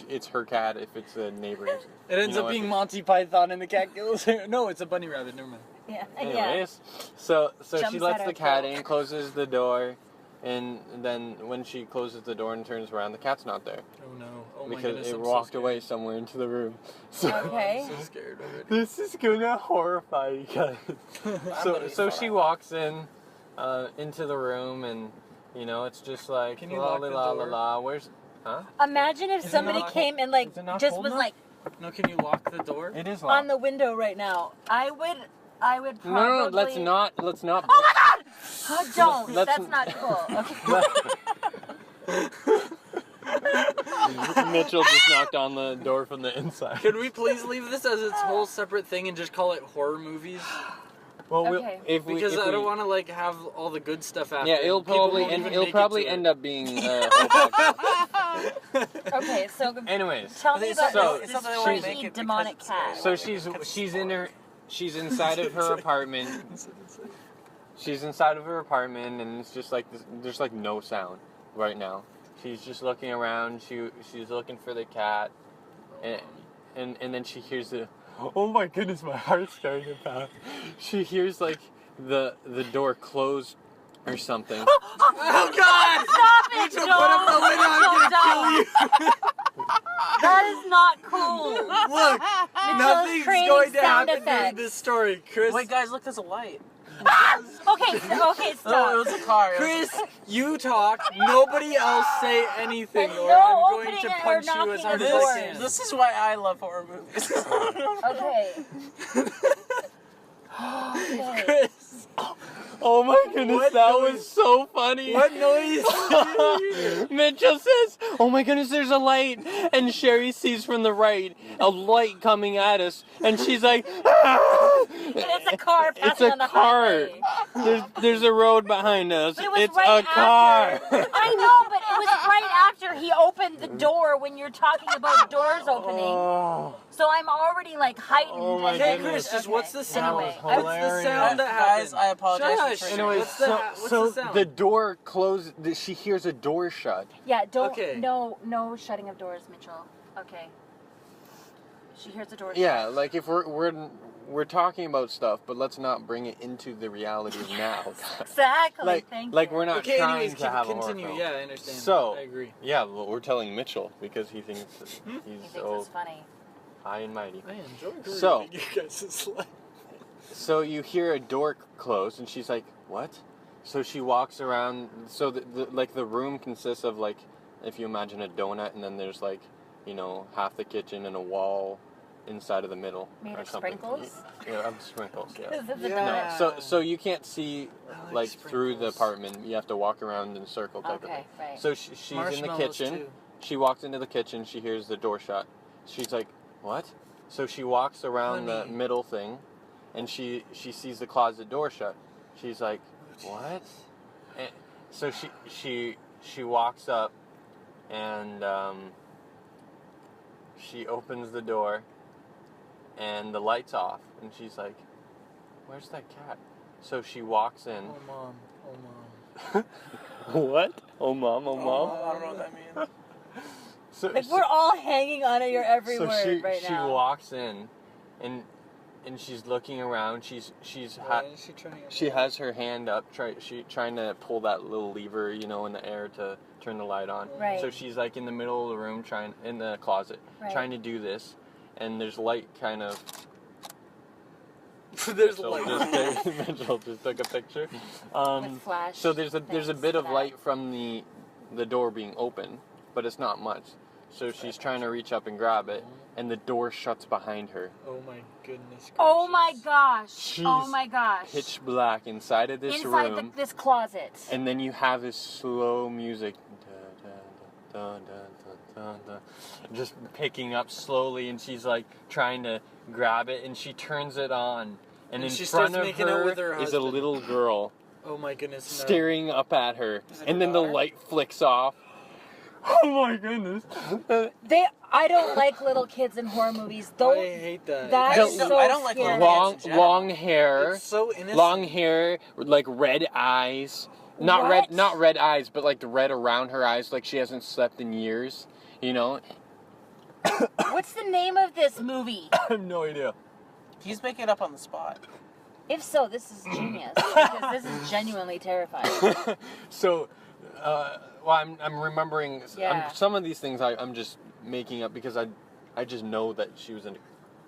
it's her cat, if it's a neighbor's. It ends You know up being what? Monty Python and the cat kills her. No, it's a bunny rabbit. Never mind. Yeah. Anyways, so Jumps she at lets our the cat throat. in, closes the door, and then when she closes the door and turns around, the cat's not there Oh no. Oh my because goodness. it I'm walked so away somewhere into the room. So Okay. I'm so scared already. this is gonna horrify you guys. So she walks in into the room, and you know it's just like Can you la lock la the la la door? la. Where's Imagine if Is it somebody not- came and like is it not just cold was enough? like No, can you lock the door? it is on locked. the window right now. I would probably. No, let's not. Oh my God! Oh, don't. Let's- That's not cool. Okay. Mitchell just knocked on the door from the inside. Could we please leave this as its whole separate thing and just call it horror movies? Well, Okay. Because I don't want to like have all the good stuff after. Yeah, it'll People probably won't even it'll make it probably to end it. up being. Hawkins. Okay, so Anyways, tell me about so this it's not that they wanna freaky make it demonic because cat. it's so Because she's inside of her apartment. She's inside of her apartment, and it's just like there's like no sound right now. She's just looking around. She's looking for the cat, and then she hears the. Oh my goodness, my heart's starting to pound. She hears like the door close or something. Oh God! Stop it! Mitchell, Don't! put up the window, I'm Mitchell, gonna don't. That is not cool. Look, nothing's training going to sound happen during effects. this story, Chris. Wait, guys, look, there's a light. Okay, Oh, stop. it was a car. Chris, you talk. Nobody else say anything, And or no I'm going opening to or punch you knocking as of hard as doors. I can. This is why I love horror movies. Okay. Okay. Chris, Oh my goodness, What that noise? was so funny. what noise? Mitchell says, oh my goodness, there's a light. And Sheri sees from the right a light coming at us. And she's like, ah! And it's a car passing It's a on the car. highway. There's a road behind us. But it was It's right a car. after. I know, but it was right after he opened the door when you're talking about doors opening. Oh. So I'm already like heightened. Oh my Okay, goodness. Chris, just what's the sound? Anyway, That was What's the hilarious. sound that Guys, happened? I apologize for Shush. triggering. Anyways, What's the- what's so the sound? the door closed. She hears a door shut. Yeah, don't. Okay. No shutting of doors, Mitchell. Okay. She hears the door. Yeah, shut. like if we're talking about stuff, but let's not bring it into the reality of now. Exactly. like Thank like you. we're not Okay, trying anyways, to have a continue. horror film. Yeah, I understand. So- I agree. Yeah, well, we're telling Mitchell because he thinks that He he's thinks so it's funny. high and mighty. I enjoy So- reading you guys' life. So you hear a door close, and she's like, "What?" So she walks around. So the room consists of like, if you imagine a donut, and then there's like, you know, half the kitchen and a wall inside of the middle. Made or of something. sprinkles? Yeah, of sprinkles. Yeah. This is a Yeah. donut. So you can't see I like through the sprinkles. apartment. You have to walk around in a circle type of Okay, thing. right. So she's in the Marshmallows, kitchen. too. She walks into the kitchen. She hears the door shut. She's like, "What?" So she walks around the Honey. middle thing, and she sees the closet door shut. She's like, "What?" And so she walks up, and she opens the door, and the light's off, and she's like, "Where's that cat?" So she walks in. Oh, Mom. What? Oh, Mom, oh, Mom? I don't know what that means. So, Like, we're all hanging on to your every so word right she now. walks in, and she's looking around. Why is she turning it She on? has her hand up, trying to pull that little lever, in the air to turn the light on. Right. So she's like in the middle of the room, in the closet, Right. trying to do this, and there's light kind of. There's Mitchell light. Mitchell just took a picture. With flash So there's a things bit for of that. light from the door being open, but it's not much. So she's trying to reach up and grab it, and the door shuts behind her. Oh my goodness gracious. Oh my gosh. She's Oh my gosh. Pitch black inside of this Inside room, this closet. and then you have this slow music, just picking up slowly, and she's like trying to grab it, and she turns it on, and in she front starts of making out with her her is a husband. little girl Oh my goodness. No. staring up at her, Is it and her then the daughter? light flicks off. Oh my goodness! I don't like little kids in horror movies. I Don't. hate that. That Don't- is I so don't like scary. little kids. Long hair, It's so innocent. long hair, like red eyes. Not What? not red eyes, but like the red around her eyes, like she hasn't slept in years. What's the name of this movie? I have no idea. He's making it up on the spot. If so, this is genius. Because this is genuinely terrifying. So, I'm remembering Yeah. some of these things. I'm just making up because I just know that she was in a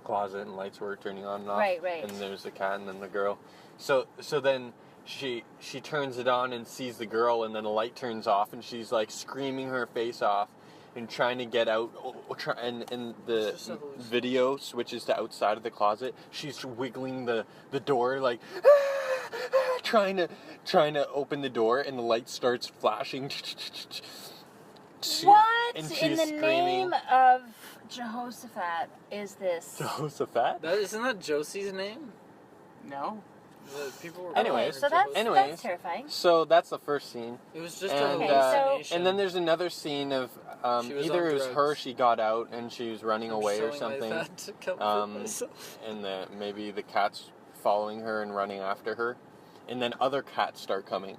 closet and lights were turning on and off. Right. And there's the cat and then the girl. So then she turns it on and sees the girl, and then the light turns off, and she's like screaming her face off and trying to get out. And the It's just a hallucination. video switches to outside of the closet. She's wiggling the door like trying to open the door, and the light starts flashing. What And in she's the screaming. name of Jehoshaphat is this? Jehoshaphat? Isn't that Josie's name? No. The people were Anyways, So that's Anyways. terrifying. So that's the first scene. It was just And, a Okay, so- hallucination. And then there's another scene of She was either on it was drugs. her, she got out and she was running I'm away or showing my something, fat to comfort myself. and maybe the cat's following her and running after her, and then other cats start coming.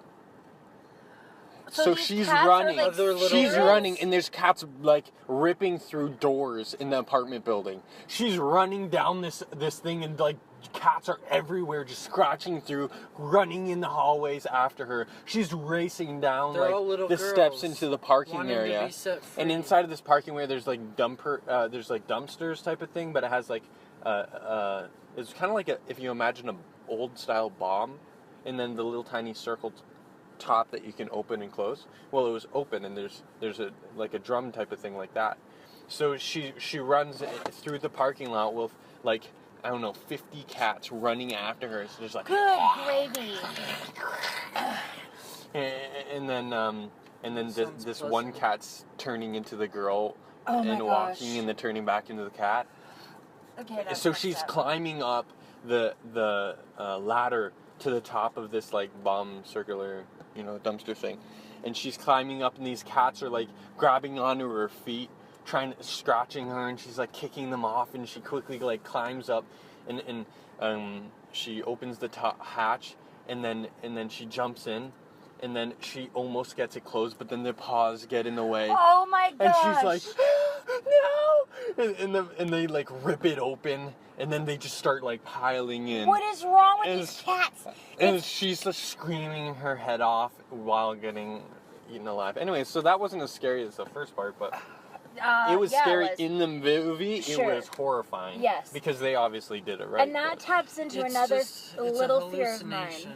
So these she's cats are, running. like, Other little She's rats. running, and there's cats like ripping through doors in the apartment building. She's running down this thing, and like cats are everywhere, just scratching through, running in the hallways after her. She's racing down They're all like little the girls steps into the parking wanting to area. be set free. And inside of this parking area, there's like there's like dumpsters type of thing, but it has like it's kind of like if you imagine a old style bomb, and then the little tiny circle top that you can open and close. Well, it was open, and there's a like a drum type of thing like that. So she runs through the parking lot with like, I don't know, 50 cats running after her. So there's like, Good gravy. and then Sounds this one pleasant. cat's turning into the girl Oh my and gosh. walking, and then turning back into the cat. Okay, that's So messed she's up. climbing up the ladder to the top of this like bomb circular, dumpster thing, and she's climbing up, and these cats are like grabbing onto her feet, scratching her, and she's like kicking them off, and she quickly like climbs up, and she opens the top hatch, and then she jumps in, and then she almost gets it closed, but then the paws get in the way. Oh my And gosh. she's like, no! And they like rip it open, and then they just start like piling in. What is wrong with And these cats? And she's just screaming her head off while getting eaten alive. Anyway, so that wasn't as scary as the first part, but it was yeah, scary it was. in the movie. Sure. It was horrifying. Yes. Because they obviously did it right. And that but- taps into It's another just- it's a little fear of mine, hallucination.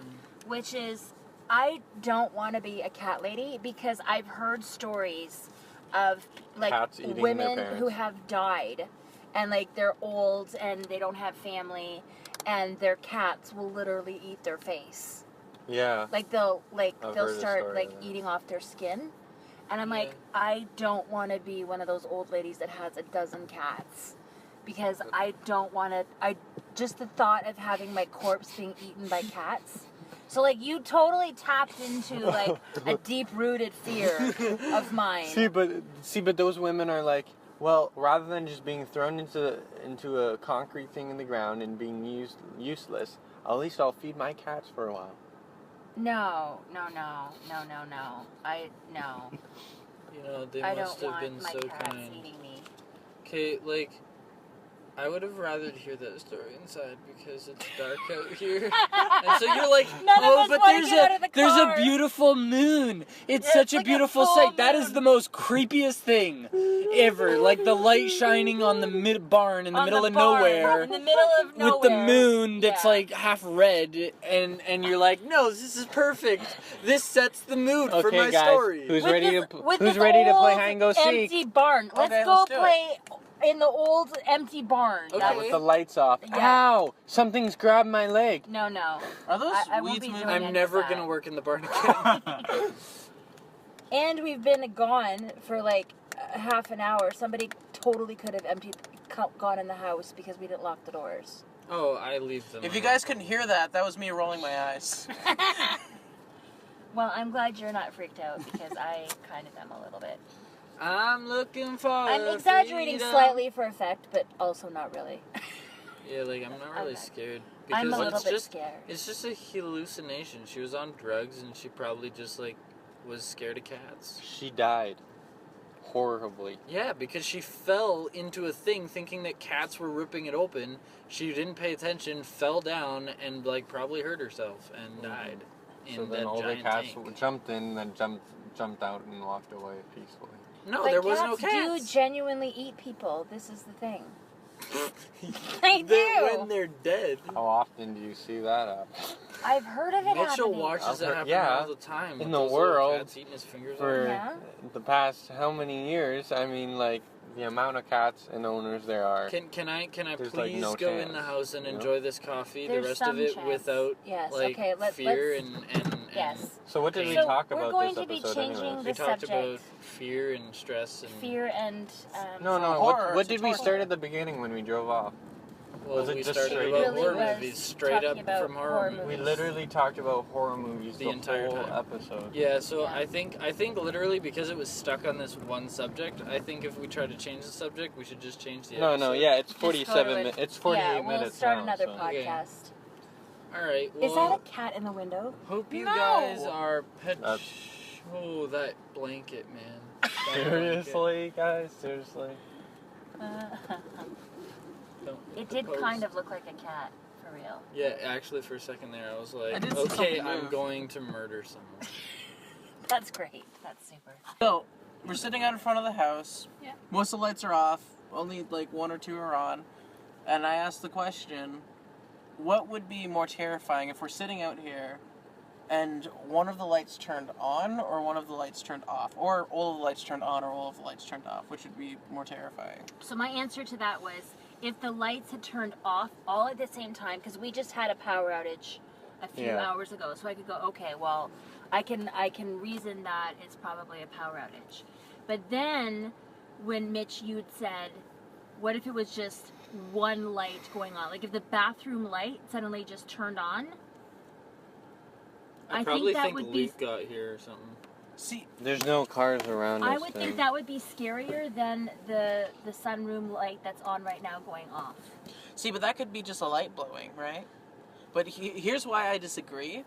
which is I don't want to be a cat lady because I've heard stories of like Cats eating their women parents. who have died and like they're old and they don't have family and their cats will literally eat their face. Yeah. Like they'll I've heard a start story like of that. eating off their skin. And I'm Yeah. like, I don't want to be one of those old ladies that has a dozen cats because I don't want to. Just the thought of having my corpse being eaten by cats. So like you totally tapped into like a deep-rooted fear of mine. See, but those women are like Well, rather than just being thrown into a concrete thing in the ground and being useless, at least I'll feed my cats for a while. No. No. You know, they I must don't have want been my so cats kind. eating me. Okay, like, I would have rather hear that story inside because it's dark out here. And so you're like, None of oh, us but wanna get out of the there's a car." beautiful moon. It's Yeah, such it's a like a beautiful full sight. That is moon. the most creepiest thing ever. Like the light shining on the barn in the On middle of barn, nowhere. in the middle of nowhere. With the moon that's Yeah. like half red, and you're like, no, this is perfect. This sets the mood for my guys, story. who's With ready this- to with who's this ready to play old hide and go seek? Empty barn. Let's Okay, go let's do it. play in the old empty barn. Okay. That With the lights off. Yeah. Ow! Something's grabbed my leg. No. Are those I won't weeds be moving? doing I'm any never of that. gonna work in the barn again. And we've been gone for like half an hour. Somebody totally could have gone in the house because we didn't lock the doors. Oh, I leave them. If you guys couldn't hear that, that was me rolling my eyes. Well, I'm glad you're not freaked out because I kind of am a little bit. I'm looking for I'm exaggerating freedom. slightly for effect, but also not really. Yeah, like I'm not really Okay. scared. I'm a Because little it's bit just scared. it's just a hallucination. She was on drugs and she probably just like was scared of cats. She died. Horribly. Yeah, because she fell into a thing thinking that cats were ripping it open. She didn't pay attention, fell down, and like probably hurt herself and died in So that then all the giant cats tank. jumped in, then jumped out and walked away peacefully. No, But there was no cats do cats. genuinely eat people. This is the thing. They They're- do. when they're dead. How often do you see that happen? I've heard of it Mitchell happening. watches I've it heard- happen yeah, all the time. in with the those little world, cats eating his fingers For off. Yeah. the past how many years? I mean, like, the amount of cats and owners there are. Can I There's, please like, no go chance, in the house and you know? enjoy this coffee, There's the rest some of it chance. without Yes. like Okay. fear let's. and Yes. So what did we So talk we're about going this to be episode changing anyways? we the talked subject. about fear and stress and Fear and. No, horror, what it's did a we horror. start at the beginning when we drove off? well, was it we just started straight about up? horror Really was movies straight up talking about from horror horror movies. We movies. literally talked about horror movies The the entire whole time. episode. Yeah, so Yeah. I think literally because it was stuck on this one subject, I think if we try to change the subject, we should just change the No, episode. yeah, it's Just go to 47 it. minutes. It's 48 Yeah, we'll minutes start now. another so. Okay. podcast. All right. Is Well, that a cat in the window? hope you No. guys are That's- Oh, that blanket, man. That blanket. Seriously, guys? Seriously? Don't It did propose. kind of look like a cat, for real. Yeah, actually, for a second there, I was like, I did see okay, something I'm move. going to murder someone. That's great. That's super. So, we're sitting out in front of the house. Yeah. Most of the lights are off. Only like one or two are on. And I asked the question, what would be more terrifying if we're sitting out here and one of the lights turned on or one of the lights turned off? Or all of the lights turned on or all of the lights turned off? Which would be more terrifying? So my answer to that was if the lights had turned off all at the same time, because we just had a power outage a few Yeah. hours ago, so I could go, okay, well, I can reason that it's probably a power outage. But then when Mitch, you'd said, what if it was just one light going on? Like if the bathroom light suddenly just turned on? I I think probably that think would be- Luke got here or something. See, There's no cars around I this would thing. think that would be scarier than the sunroom light that's on right now going off. but that could be just a light blowing, right? But here's why I disagree.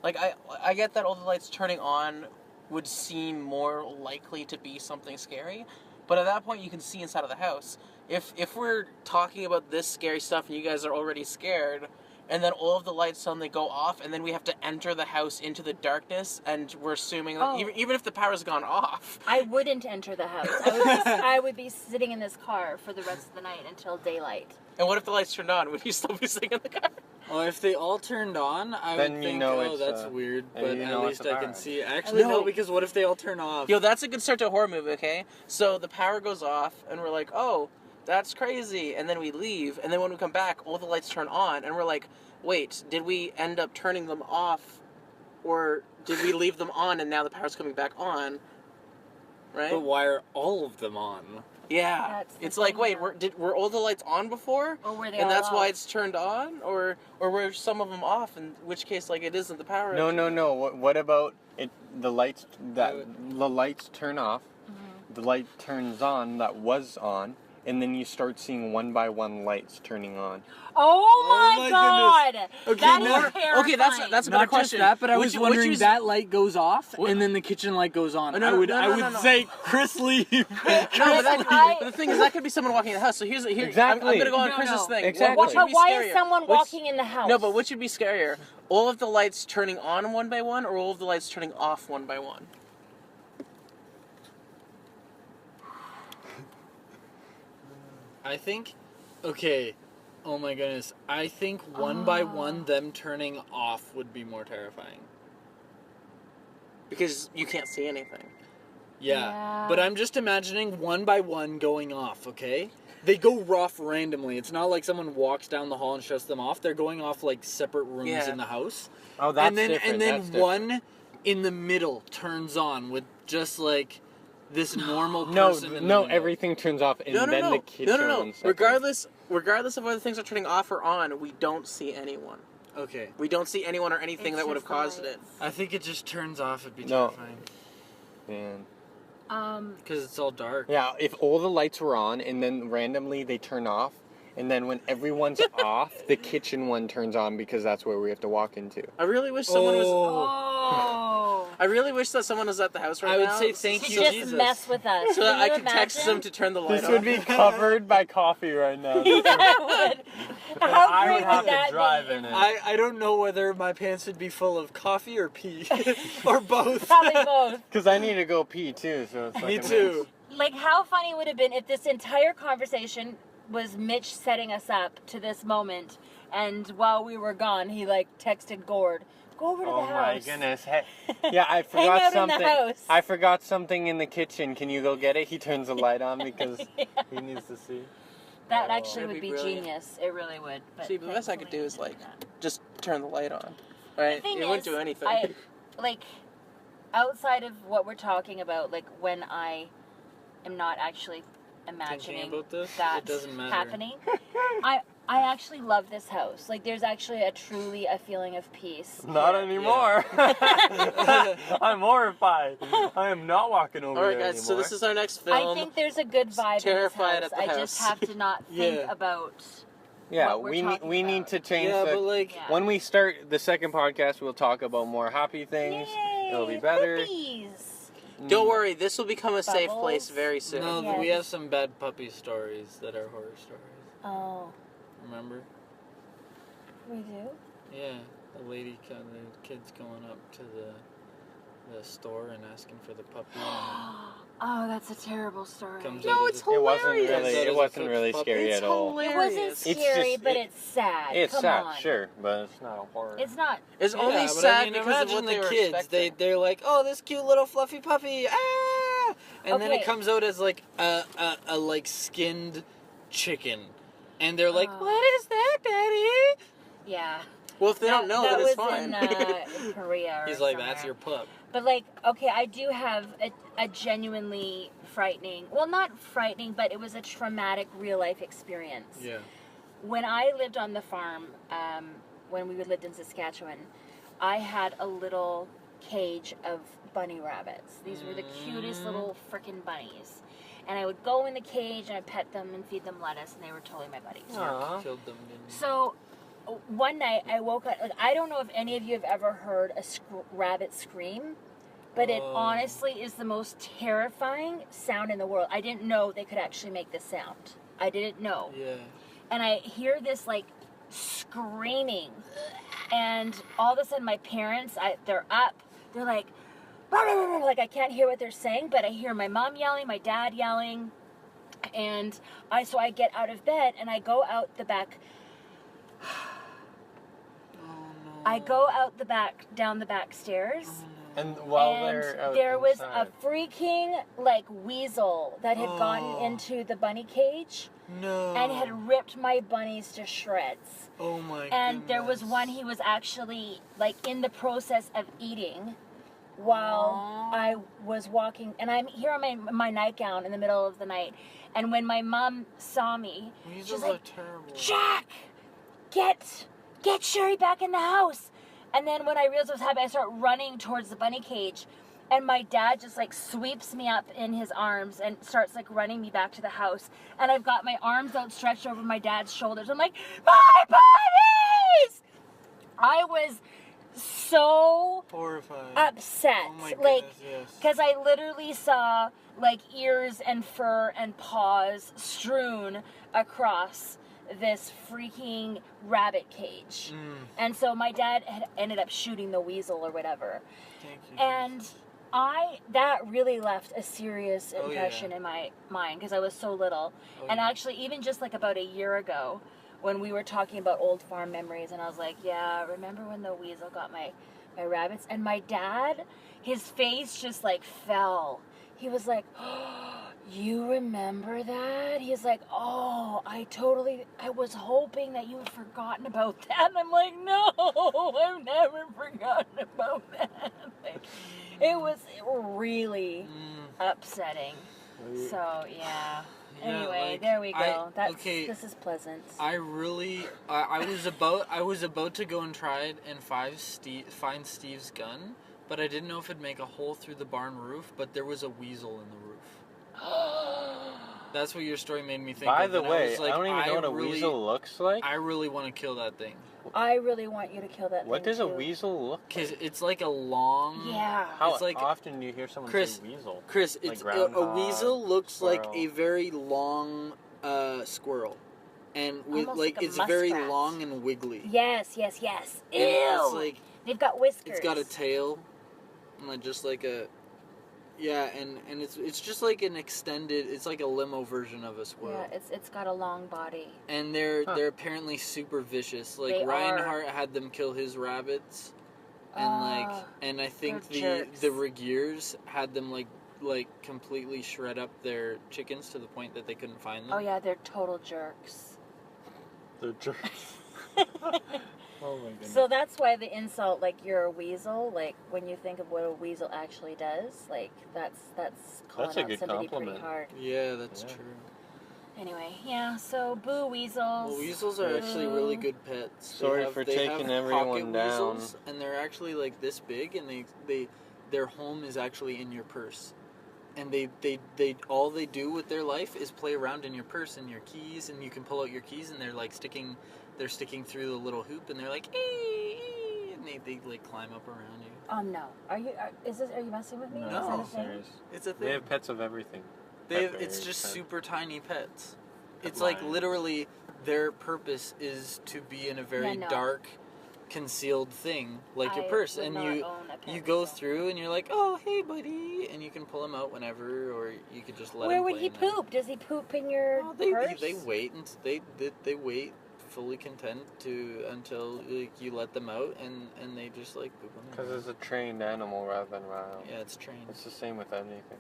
Like, I get that all the lights turning on would seem more likely to be something scary, but at that point you can see inside of the house. If we're talking about this scary stuff and you guys are already scared, and then all of the lights suddenly go off, and then we have to enter the house into the darkness, and we're assuming that Oh. even if the power's gone off, I wouldn't enter the house. I would be sitting in this car for the rest of the night until daylight. and what if the lights turned on? Would you still be sitting in the car? Well, if they all turned on, I Then would you think, know oh, it's, that's weird, and but you at know least it's a I can power. see. Actually, no, No. because what if they all turn off? Yo, that's a good start to a horror movie, okay? So the power goes off, and we're like, oh, that's crazy. And then we leave, and then when we come back, all the lights turn on, and we're like, wait, did we end up turning them off, or did we leave them on, and now the power's coming back on? Right? But why are all of them on? Yeah. That's the It's like, thing, wait, though. were all the lights on before? Or were they And all that's why off? it's turned on? Or were some of them off, in which case, like, it isn't the power? No. What about it? The lights Uh, the lights turn off. Mm-hmm. the light turns on that was on, and then you start seeing one by one lights turning on. Oh my god! Okay, That no- is terrifying. Okay, that's a Not better just question. that, but I Would was you- would wondering you- that light goes off What- and then the kitchen light goes on. No, I would no. say, Chris, leave. No, but the thing is, that could be someone walking in the house. So here. Exactly. I'm gonna go on No, Chris's no. thing. Exactly. What should But be why scarier? is someone walking in the house? No, but what should be scarier? All of the lights turning on one by one, or all of the lights turning off one by one? I think, okay, oh my goodness. I think one by one, them turning off would be more terrifying. Because you can't see anything. Yeah. But I'm just imagining one by one going off, okay? They go off randomly. It's not like someone walks down the hall and shuts them off. They're going off like separate rooms Yeah. in the house. Oh, that's and then different. and then That's different. one in the middle turns on with just like this normal No, person in the no, middle. everything turns off, and then the kitchen No. runs. Regardless of whether things are turning off or on, we don't see anyone. Okay. We don't see anyone or anything It's that would have just the caused lights. it. I think it just turns off. It'd be No. terrifying. Man. Because it's all dark. Yeah, if all the lights were on and then randomly they turn off, and then when everyone's off, the kitchen one turns on because that's where we have to walk into. I really wish someone was. Oh. I really wish that someone was at the house right I would now. say thank To you, just Jesus. mess with us. So that Can I you could text imagine? them to turn the light This on. would be covered by coffee right now. Yeah, it would. How I great would have would that to drive be? in it. I don't know whether my pants would be full of coffee or pee. or both. Probably both. Because I need to go pee too, so it's like Me a too. Like, how funny would it have been if this entire conversation was Mitch setting us up to this moment, and while we were gone, he like texted Gord, "Go over to Oh the my house." goodness! Hey, yeah, I Hang forgot out in the something. house. I forgot something in the kitchen. Can you go get it? He turns the light on because he needs to see. That Oh. actually That'd would be be brilliant. genius. It really would. But See, the best I could thankfully do is he like didn't. just turn the light on. The Right? thing It wouldn't is, do anything. I like outside of what we're talking about, like when I am not actually imagining about this, that it doesn't matter. happening. I actually love this house. Like, there's actually truly a feeling of peace. Not anymore. I'm horrified. I am not walking over All right, there guys. So anymore. this is our next film. I think there's a good vibe Terrified in this at house. the I just house. have to not think Yeah. about Yeah, what we're we need talking need about. to change Yeah, the. but like, Yeah. When we start the second podcast, we'll talk about more happy things. Yay, It'll be better. puppies. Don't worry, this will become a safe Bubbles. place very soon. no, Yeah. we have some bad puppy stories that are horror stories. Oh, Remember? we do? Yeah, the lady, the kid's going up to the store and asking for the puppy. Oh, that's a terrible story. Comes No, out it's as a- It wasn't hilarious. really. That It is a wasn't cooked really puppy. scary It's at all. It hilarious. wasn't It's scary, just- but it's sad. It's Come sad, on. sure, but it's not a horror. It's not. It's Yeah, only but sad I mean, because of imagine what they the were kids. expecting. They're like, oh, this cute little fluffy puppy, ah! And then it Okay. comes out as like a like skinned chicken, and they're like, Oh. what is that, Daddy? Yeah. Well, if they don't know, that then it's was fine. in Korea. Or He's like, somewhere. that's your pup. But like, okay, I do have a genuinely frightening. Well, not frightening, but it was a traumatic real life experience. Yeah. When I lived on the farm, when we lived in Saskatchewan, I had a little cage of bunny rabbits. These were the cutest little frickin' bunnies. And I would go in the cage and I'd pet them and feed them lettuce, and they were totally my buddies. Aw. Killed them, didn't you? So one night I woke up, like, I don't know if any of you have ever heard a rabbit scream, but it Oh. honestly is the most terrifying sound in the world. I didn't know they could actually make this sound. I didn't know. Yeah. And I hear this like screaming, and all of a sudden my parents, they're up, they're like, "Rah, rah, rah, rah," like I can't hear what they're saying, but I hear my mom yelling, my dad yelling, and so I get out of bed and I go out the back. I go out the back, down the back stairs, And while and they're out there was inside. a freaking like weasel that had gotten Oh. into the bunny cage No. and had ripped my bunnies to shreds. Oh my And there was goodness. one he was actually like in the process of eating while I was walking, and I'm here on my nightgown in the middle of the night, and when my mom saw me, Weasels she's are like, terrible. Jack, get Sheri back in the house. And then when I realized what was happening, I start running towards the bunny cage, And my dad just like sweeps me up in his arms and starts like running me back to the house. And I've got my arms outstretched over my dad's shoulders. I'm like, my puppies! I was so Horrifying. upset. Oh my Like, goodness, yes. because I literally saw like ears and fur and paws strewn across this freaking rabbit cage. And so my dad had ended up shooting the weasel or whatever. Thank you. And that really left a serious impression yeah. in my mind because I was so little. Oh, And yeah. actually, even just like about a year ago, when we were talking about old farm memories, and I was like, yeah, remember when the weasel got my rabbits? And my dad, his face just like fell. He was like, oh, you remember that? He's like, oh, I was hoping that you had forgotten about that. And I'm like, no, I've never forgotten about that. Like, it was really upsetting. So, yeah. Anyway, like, there we go. okay, This is pleasant. I was about to go and try it and find Steve's gun, but I didn't know if it'd make a hole through the barn roof, but there was a weasel in the roof. That's what your story made me think By of. the and I way, was like, I don't even know what a weasel looks like. I really want to kill that thing. I really want you to kill that What thing, does a too. weasel look like? Because it's like a long... Yeah. How it's like, often do you hear someone Chris, say weasel? Chris, Like it's a groundhog, weasel looks like squirrel. a very long squirrel. And with Almost like like a it's very muskrat. long and wiggly. Yes. Ew. And it's like They've got whiskers. it's got a tail, and like just like a, yeah, and it's just like an extended. It's like a limo version of a squirrel. Yeah, it's got a long body. And they're apparently super vicious. Like They Reinhardt had them kill his rabbits, and and I think they're the jerks. Regiers had them like completely shred up their chickens to the point that they couldn't find them. Oh yeah, they're total jerks. They're jerks. Oh my goodness. So that's why the insult, like you're a weasel, like when you think of what a weasel actually does, like that's calling That's a out good somebody compliment. pretty hard. Yeah, that's Yeah. true. Anyway, yeah. So boo weasels. Well, weasels are actually really good pets. Sorry for taking everyone pocket down. Weasels, and they're actually like this big, and their home is actually in your purse. And they all they do with their life is play around in your purse and your keys, and you can pull out your keys, and they're like sticking through the little hoop, and they're like, ee, and they like climb up around you. No. Are you messing with me? No, Is that a I'm thing? serious. It's a They thing. have pets of everything. It's just Pet. super tiny pets. It's Lions. like literally their purpose is to be in a very dark, concealed thing like your I purse, would and not you own a pet you go weasel. through and you're like, oh hey buddy, and you can pull him out whenever, or you could just let Where him would play he in there. poop? Does he poop in your Oh, purse? they wait and they wait fully content until like, you let them out, and they just like poop on their Because it's a trained animal rather than wild. yeah, it's trained. It's the same with anything.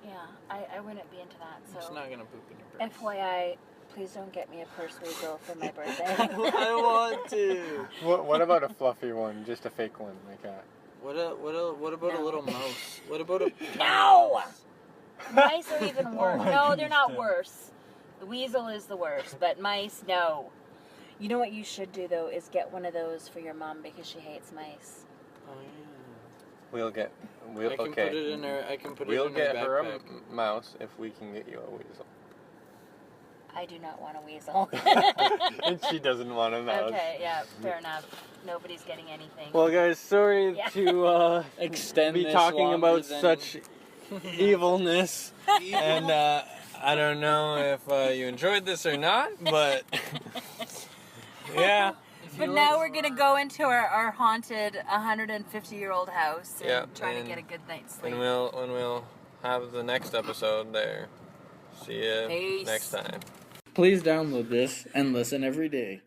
Yeah, I wouldn't be into that. So It's not gonna poop in your purse. FYI, please don't get me a purse weasel for my birthday. I want to. What about a fluffy one? Just a fake one, like a... What about a No. little mouse? What about a No! mouse? Mice are even worse. my No, they're goodness, not Dad. worse. The weasel is the worst, but mice, no. You know what you should do though is get one of those for your mom because she hates mice. Oh yeah. We'll get... I can put it in her. I can put We'll it in her get her a backpack. mouse if we can get you a weasel. I do not want a weasel. And she doesn't want a mouse. Okay, yeah, fair enough. Nobody's getting anything. Well, guys, sorry Yeah. to Extend be this talking longer about than- such evilness. And I don't know if you enjoyed this or not, but yeah. But now we're gonna go into our haunted 150-year-old house and Yeah, try to and- get a good night's sleep. And we'll have the next episode there. See you Peace. next time. Please download this and listen every day.